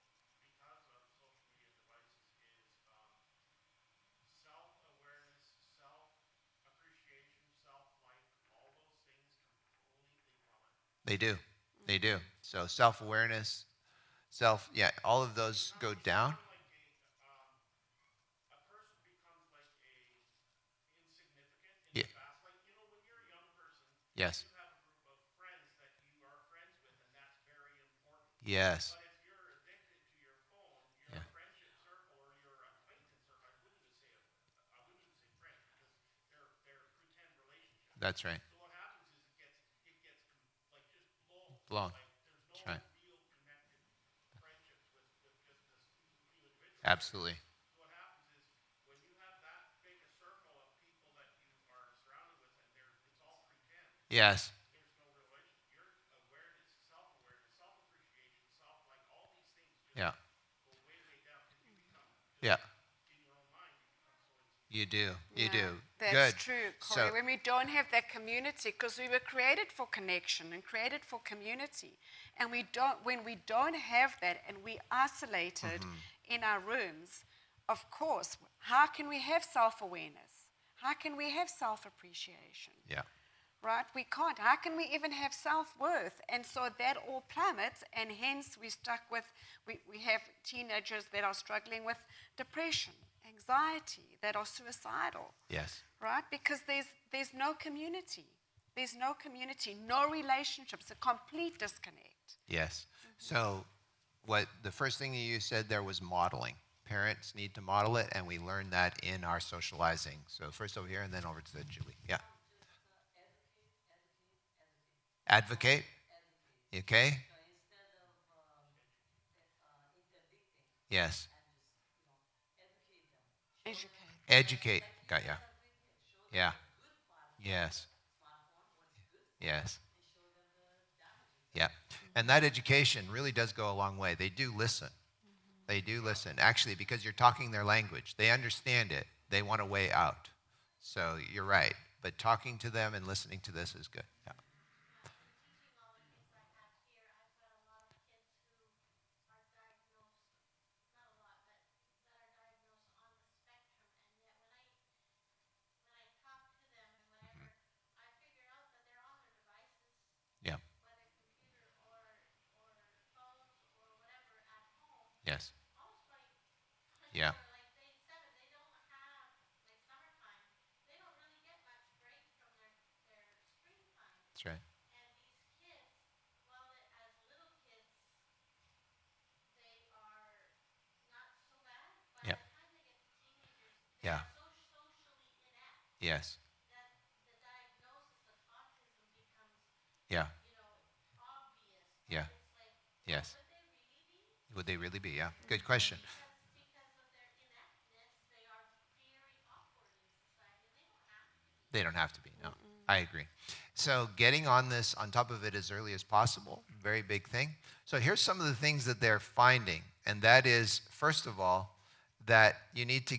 because of social media devices is self-awareness, self-appreciation, self-like. All those things completely plummet. they do. They do. So, self-awareness, yeah, all of those go down. Like a person becomes like a insignificant in Yeah. the fast. Like when you're a young person, Yes. you have a group of friends that you are friends with, and that's very important. Yes. But if you're addicted to your phone, your Yeah. friendship circle or your acquaintance circle, I wouldn't even say friends because they're pretend relationships. That's right. So what happens is it gets like just Blown. like there's no That's right. real connected friendships with just this few individuals. Absolutely. So what happens is when you have that big a circle of people that you are surrounded with, and it's all pretend. Yes. There's no real relation. Your awareness, self-awareness, self-appreciation, self-like, all these things just Yeah. go way, way down because you become just Yeah. in your own mind. You become so insecure. You do. You Yeah, do. that's Good. true, Corey. So, When we don't have that community, because we were created for connection and created for community, and when we don't have that and we isolated in our rooms, of course, how can we have self-awareness? How can we have self-appreciation? yeah. Right? We can't. How can we even have self-worth? And so that all plummets, and hence we have teenagers that are struggling with depression, anxiety, that are suicidal, Yes. right? Because there's no community. There's no community, no relationships, a complete disconnect. Yes. So, the first thing you said there was modeling. Parents need to model it, and we learn that in our socializing. So, first over here, and then over to Julie. Yeah. Advocate. Okay. Yes. Educate. Educate. Got ya. Yeah. Yes. Yes. Yeah. And that education really does go a long way. They do listen. They do listen. Actually, because you're talking their language, they understand it. They want a way out. So you're right. But talking to them and listening to this is good. Yeah. Teaching all the kids I have here, I've got a lot of kids who are diagnosed, not a lot, but that are diagnosed on the spectrum. And yet when I talk to them and whatever, I figure out that they're on their devices, Yeah. whether computer or phones or whatever at home, Yes. almost like Yeah. or like grade 7, they don't have like summertime. They don't really get much break from their screen time. That's right. And these kids, while as little kids, they are not so bad. By Yeah. the time they get to teenagers, they Yeah. are so socially inept Yes. that the diagnosis of autism becomes, Yeah. obvious. Yeah. And it's like, Yes. would they really be? Would they really be? Yeah. Good question. Because of their ineptness, they are very awkward in society, and they don't have to be. They don't have to be. No. I agree. So getting on this on top of it as early as possible, very big thing. So here's some of the things that they're finding, and that is, first of all, that you need to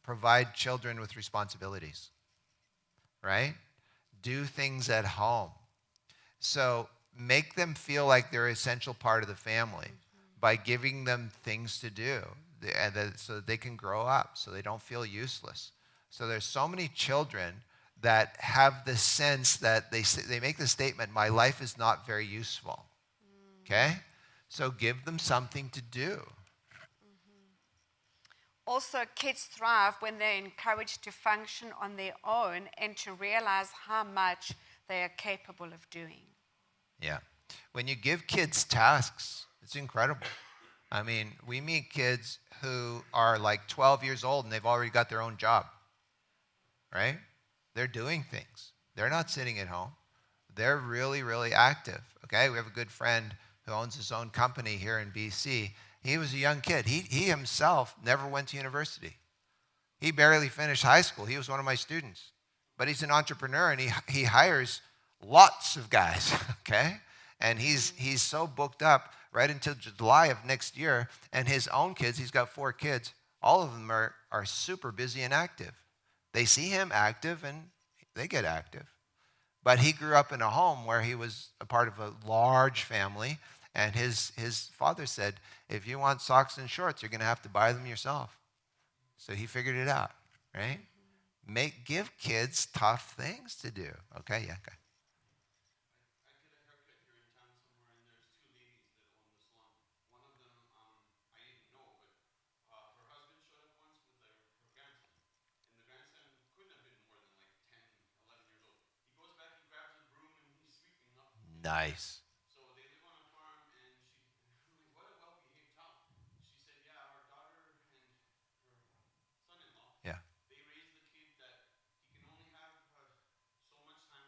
provide children with responsibilities, right? Do things at home. So make them feel like they're an essential part of the family by giving them things to do so that they can grow up, so they don't feel useless. So there's so many children that have the sense that they make the statement, my life is not very useful. Okay? So give them something to do. Also, kids thrive when they're encouraged to function on their own and to realize how much they are capable of doing. Yeah. When you give kids tasks, it's incredible. I mean, we meet kids who are like 12 years old and they've already got their own job, right? They're doing things. They're not sitting at home. They're really, really active, okay? We have a good friend who owns his own company here in BC. He was a young kid. He himself never went to university. He barely finished high school. He was one of my students. But he's an entrepreneur, and he hires lots of guys, okay? And he's so booked up right until July of next year. And his own kids, he's got 4 kids, all of them are super busy and active. They see him active, and they get active. But he grew up in a home where he was a part of a large family, and his father said, if you want socks and shorts, you're going to have to buy them yourself. So he figured it out, right? Give kids tough things to do. Okay, yeah, okay. I get a haircut here in town somewhere, and there's 2 ladies that own the salon. One of them, I didn't know, but her husband showed up once with her grandson. And the grandson couldn't have been more than like 10, 11 years old. He goes back, he grabs a broom, and he's sweeping up. Nice. So they live on a farm, and I'm like, what a well-behaved child. She said, yeah, our daughter and her son-in-law, Yeah, they raised the kid that he can only have so much time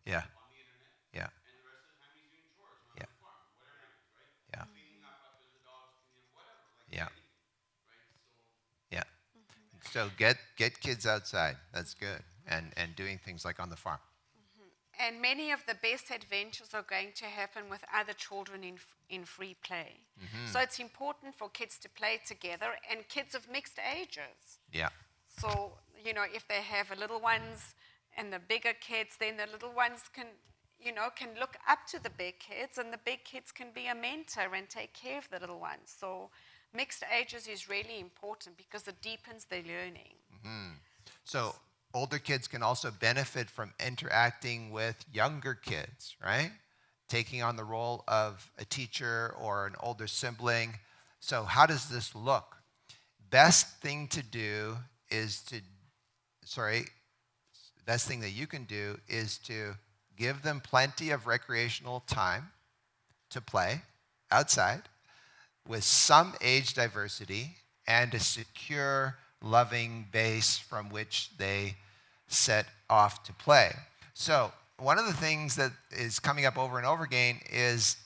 yeah, on the internet, yeah, and the rest of the time he's doing chores around yeah, the farm, whatever it is, right? yeah, Cleaning up after the dogs, cleaning whatever, like yeah, anything, right? So yeah. So get kids outside. That's good. And doing things like on the farm. And many of the best adventures are going to happen with other children in free play. So it's important for kids to play together, and kids of mixed ages. Yeah, So, if they have little ones and the bigger kids, then the little ones can look up to the big kids, and the big kids can be a mentor and take care of the little ones. So mixed ages is really important because it deepens their learning. so older kids can also benefit from interacting with younger kids, right? Taking on the role of a teacher or an older sibling. So how does this look? Best thing that you can do is to give them plenty of recreational time to play outside with some age diversity and a secure, loving base from which they set off to play. So one of the things that is coming up over and over again is,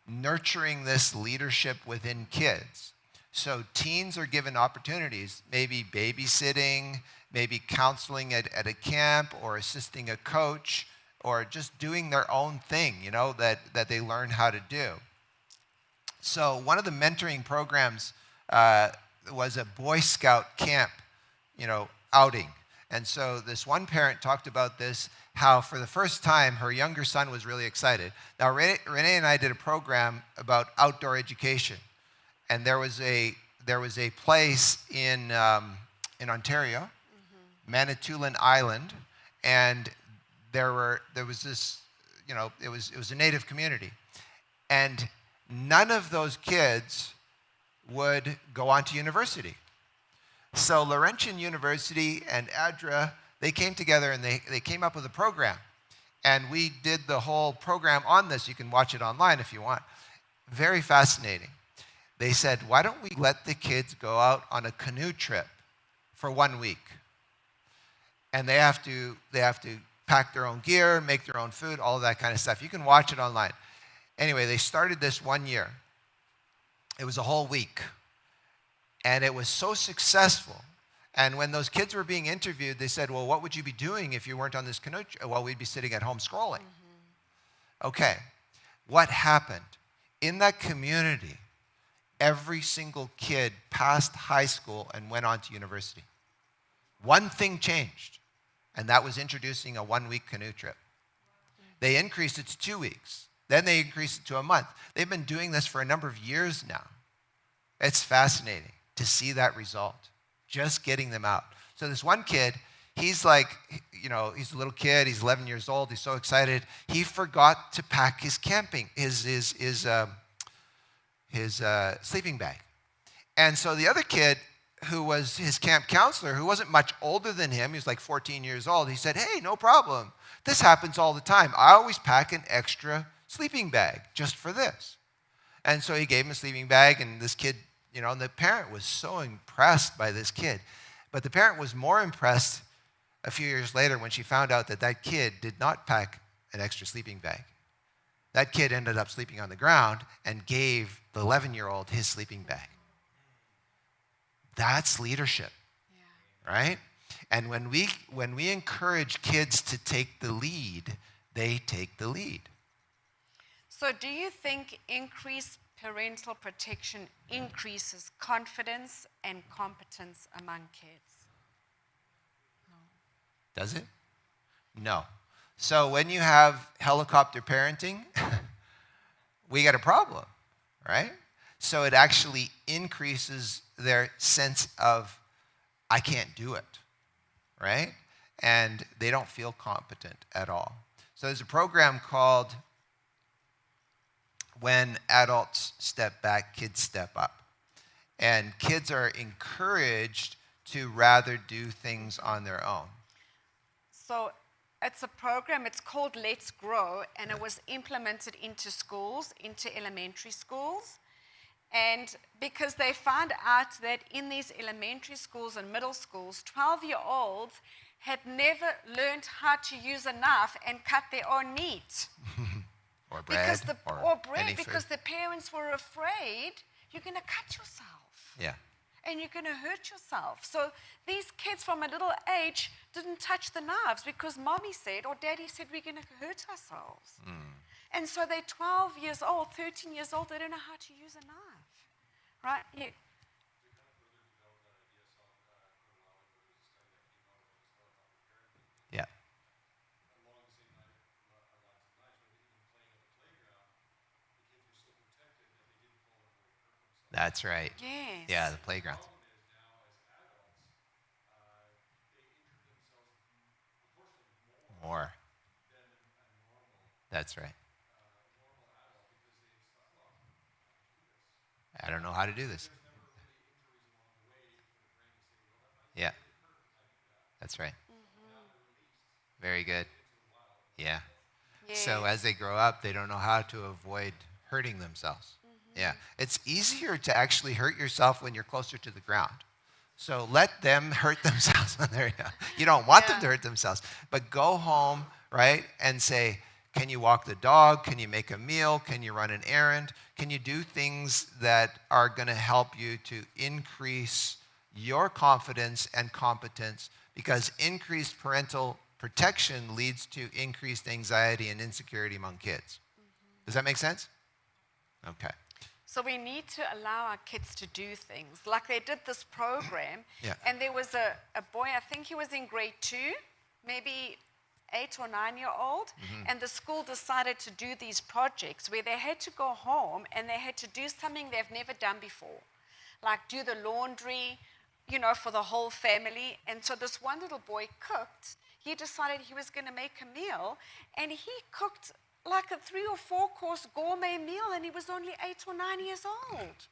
nurturing this leadership within kids. So teens are given opportunities, maybe babysitting, maybe counseling at a camp, or assisting a coach, or just doing their own thing, that they learn how to do. So one of the mentoring programs was a Boy Scout camp, outing. And so this one parent talked about this, how for the first time her younger son was really excited. Now Rene and I did a program about outdoor education, and there was a place in Ontario, Manitoulin Island, and there was this, it was a native community, and none of those kids would go on to university. So Laurentian University and ADRA, they came together and they came up with a program. And we did the whole program on this. You can watch it online if you want. Very fascinating. They said, why don't we let the kids go out on a canoe trip for 1 week? And they have to pack their own gear, make their own food, all of that kind of stuff. You can watch it online. Anyway, they started this 1 year. It was a whole week. And it was so successful. And when those kids were being interviewed, they said, well, what would you be doing if you weren't on this canoe? Well, we'd be sitting at home scrolling. Okay, what happened? In that community, every single kid passed high school and went on to university. One thing changed, and that was introducing a 1-week canoe trip. They increased it to 2 weeks. Then they increased it to a month. They've been doing this for a number of years now. It's fascinating to see that result, just getting them out. So this one kid, he's like, he's a little kid, he's 11 years old, he's so excited, he forgot to pack his sleeping bag. And so the other kid who was his camp counselor, who wasn't much older than him, he was like 14 years old, he said, hey, no problem. This happens all the time. I always pack an extra sleeping bag just for this. And so he gave him a sleeping bag, and this kid, and the parent was so impressed by this kid. But the parent was more impressed a few years later when she found out that that kid did not pack an extra sleeping bag. That kid ended up sleeping on the ground and gave the 11-year-old his sleeping bag. That's leadership, right? And when we encourage kids to take the lead, they take the lead. So do you think increased parental protection increases confidence and competence among kids? Does it? No. So when you have helicopter parenting, we got a problem, right? So it actually increases their sense of, I can't do it, right? And they don't feel competent at all. So there's a program called When Adults Step Back, Kids Step Up. And kids are encouraged to rather do things on their own. So it's a program, it's called Let's Grow, and it was implemented into schools, into elementary schools. And because they found out that in these elementary schools and middle schools, 12-year-olds had never learned how to use a knife and cut their own meat. Or bread, because the parents were afraid you're going to cut yourself. Yeah. And you're going to hurt yourself. So these kids from a little age didn't touch the knives because mommy said or daddy said we're going to hurt ourselves. And so they're 12 years old, 13 years old, they don't know how to use a knife, right? Yeah. Yeah. That's right. Yes. Yeah, the playground. More. That's right. I don't know how to do this. Yeah. That's right. Very good. Yeah. Yes. So as they grow up, they don't know how to avoid hurting themselves. Yeah. It's easier to actually hurt yourself when you're closer to the ground. So let them hurt themselves when they're young. You don't want them to hurt themselves. But go home, right, and say, can you walk the dog? Can you make a meal? Can you run an errand? Can you do things that are going to help you to increase your confidence and competence? Because increased parental protection leads to increased anxiety and insecurity among kids. Does that make sense? Okay. So we need to allow our kids to do things. Like they did this program, and there was a boy, I think he was in grade 2, maybe 8 or 9-year-old, and the school decided to do these projects where they had to go home and they had to do something they've never done before, like do the laundry, for the whole family. And so this one little boy cooked. He decided he was going to make a meal, and he cooked like a 3 or 4 course gourmet meal, and he was only 8 or 9 years old.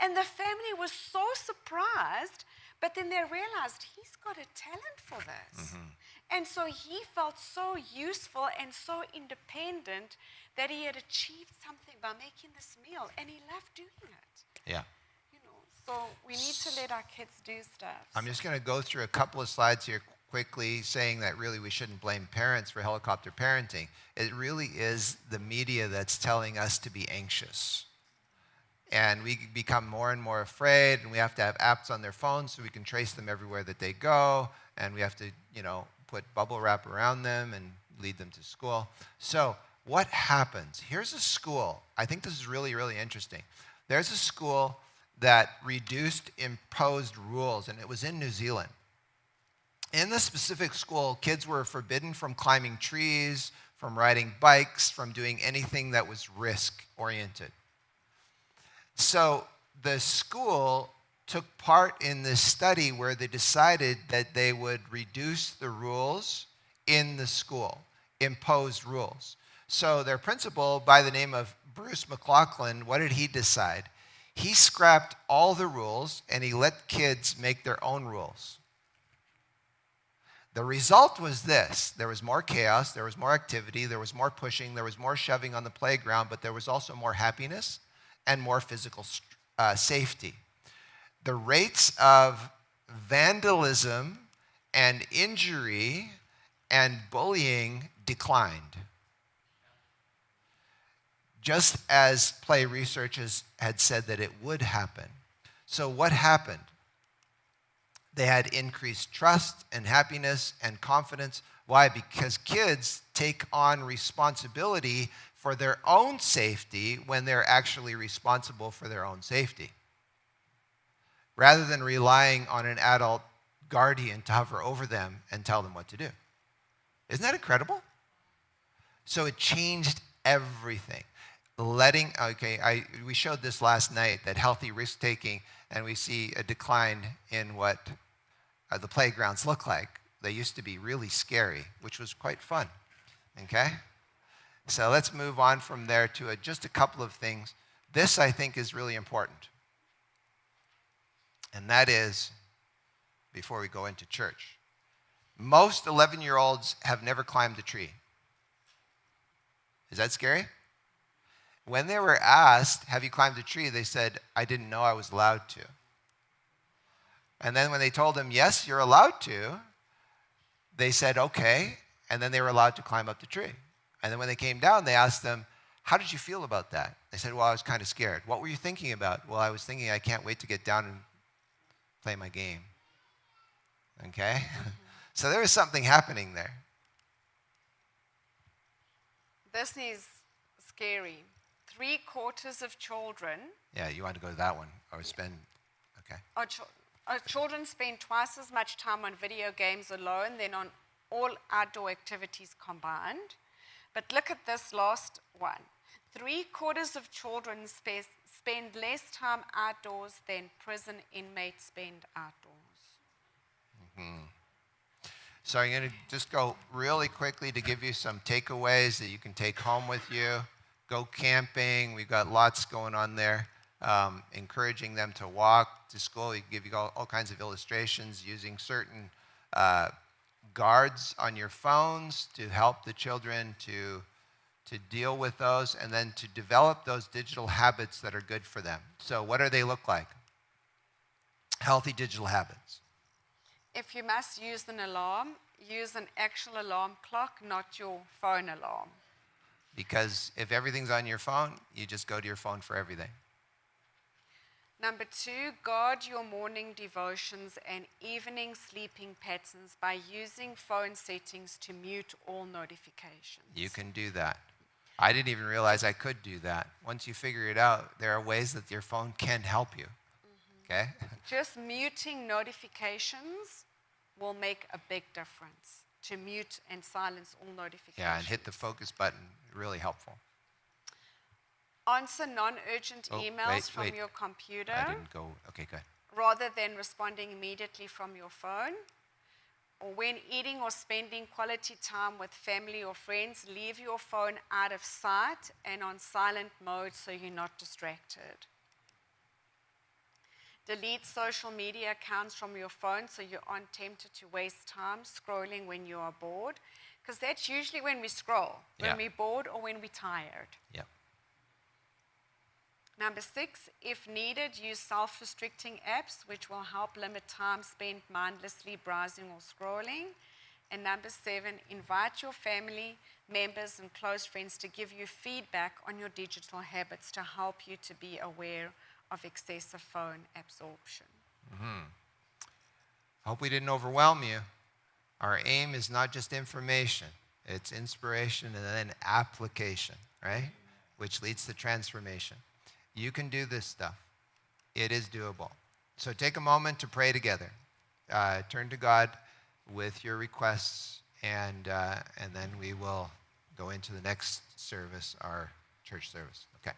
And the family was so surprised, but then they realized he's got a talent for this. And so he felt so useful and so independent that he had achieved something by making this meal, and he loved doing it. Yeah. So we need to let our kids do stuff. I'm just going to go through a couple of slides here quickly, saying that really we shouldn't blame parents for helicopter parenting. It really is the media that's telling us to be anxious. And we become more and more afraid, and we have to have apps on their phones so we can trace them everywhere that they go, and we have to, put bubble wrap around them and lead them to school. So what happens? Here's a school. I think this is really, really interesting. There's a school that reduced imposed rules, and it was in New Zealand. In the specific school, kids were forbidden from climbing trees, from riding bikes, from doing anything that was risk-oriented. So the school took part in this study where they decided that they would reduce the rules in the school, imposed rules. So their principal, by the name of Bruce McLaughlin, what did he decide? He scrapped all the rules and he let kids make their own rules. The result was this. There was more chaos, there was more activity, there was more pushing, there was more shoving on the playground, but there was also more happiness and more physical safety. The rates of vandalism and injury and bullying declined, just as play researchers had said that it would happen. So what happened? They had increased trust and happiness and confidence. Why? Because kids take on responsibility for their own safety when they're actually responsible for their own safety, rather than relying on an adult guardian to hover over them and tell them what to do. Isn't that incredible? So it changed everything. We showed this last night, that healthy risk-taking, and we see a decline in what the playgrounds look like. They used to be really scary, which was quite fun, okay? So let's move on from there to just a couple of things. This, I think, is really important. And that is, before we go into church, most 11-year-olds have never climbed a tree. Is that scary? When they were asked, have you climbed a tree, they said, I didn't know I was allowed to. And then when they told them, yes, you're allowed to, they said, okay, and then they were allowed to climb up the tree. And then when they came down, they asked them, how did you feel about that? They said, well, I was kind of scared. What were you thinking about? Well, I was thinking I can't wait to get down and play my game. Okay? So there was something happening there. This is scary. 3/4 of children Yeah, you want to go to that one or spend, okay. Our children spend twice as much time on video games alone than on all outdoor activities combined. But look at this last one. 3/4 of children spend less time outdoors than prison inmates spend outdoors. So I'm going to just go really quickly to give you some takeaways that you can take home with you. Go camping. We've got lots going on there. Encouraging them to walk to school. We give you all kinds of illustrations using certain guards on your phones to help the children to deal with those, and then to develop those digital habits that are good for them. So what do they look like? Healthy digital habits. If you must use an alarm, use an actual alarm clock, not your phone alarm. Because if everything's on your phone, you just go to your phone for everything. Number 2, guard your morning devotions and evening sleeping patterns by using phone settings to mute all notifications. You can do that. I didn't even realize I could do that. Once you figure it out, there are ways that your phone can help you. Okay? Just muting notifications will make a big difference. To mute and silence all notifications. Yeah, and hit the focus button. Really helpful. Answer non-urgent emails from your computer. I didn't go. Okay, good. Rather than responding immediately from your phone. Or when eating or spending quality time with family or friends, leave your phone out of sight and on silent mode so you're not distracted. Delete social media accounts from your phone so you aren't tempted to waste time scrolling when you are bored. Because that's usually when we scroll, when we're bored or when we're tired. Yeah. Number 6, if needed, use self-restricting apps, which will help limit time spent mindlessly browsing or scrolling. And number 7, invite your family members and close friends to give you feedback on your digital habits to help you to be aware of excessive phone absorption. Hope we didn't overwhelm you. Our aim is not just information, it's inspiration and then application, right? Which leads to transformation. You can do this stuff. It is doable. So take a moment to pray together. Turn to God with your requests, and then we will go into the next service, our church service. Okay.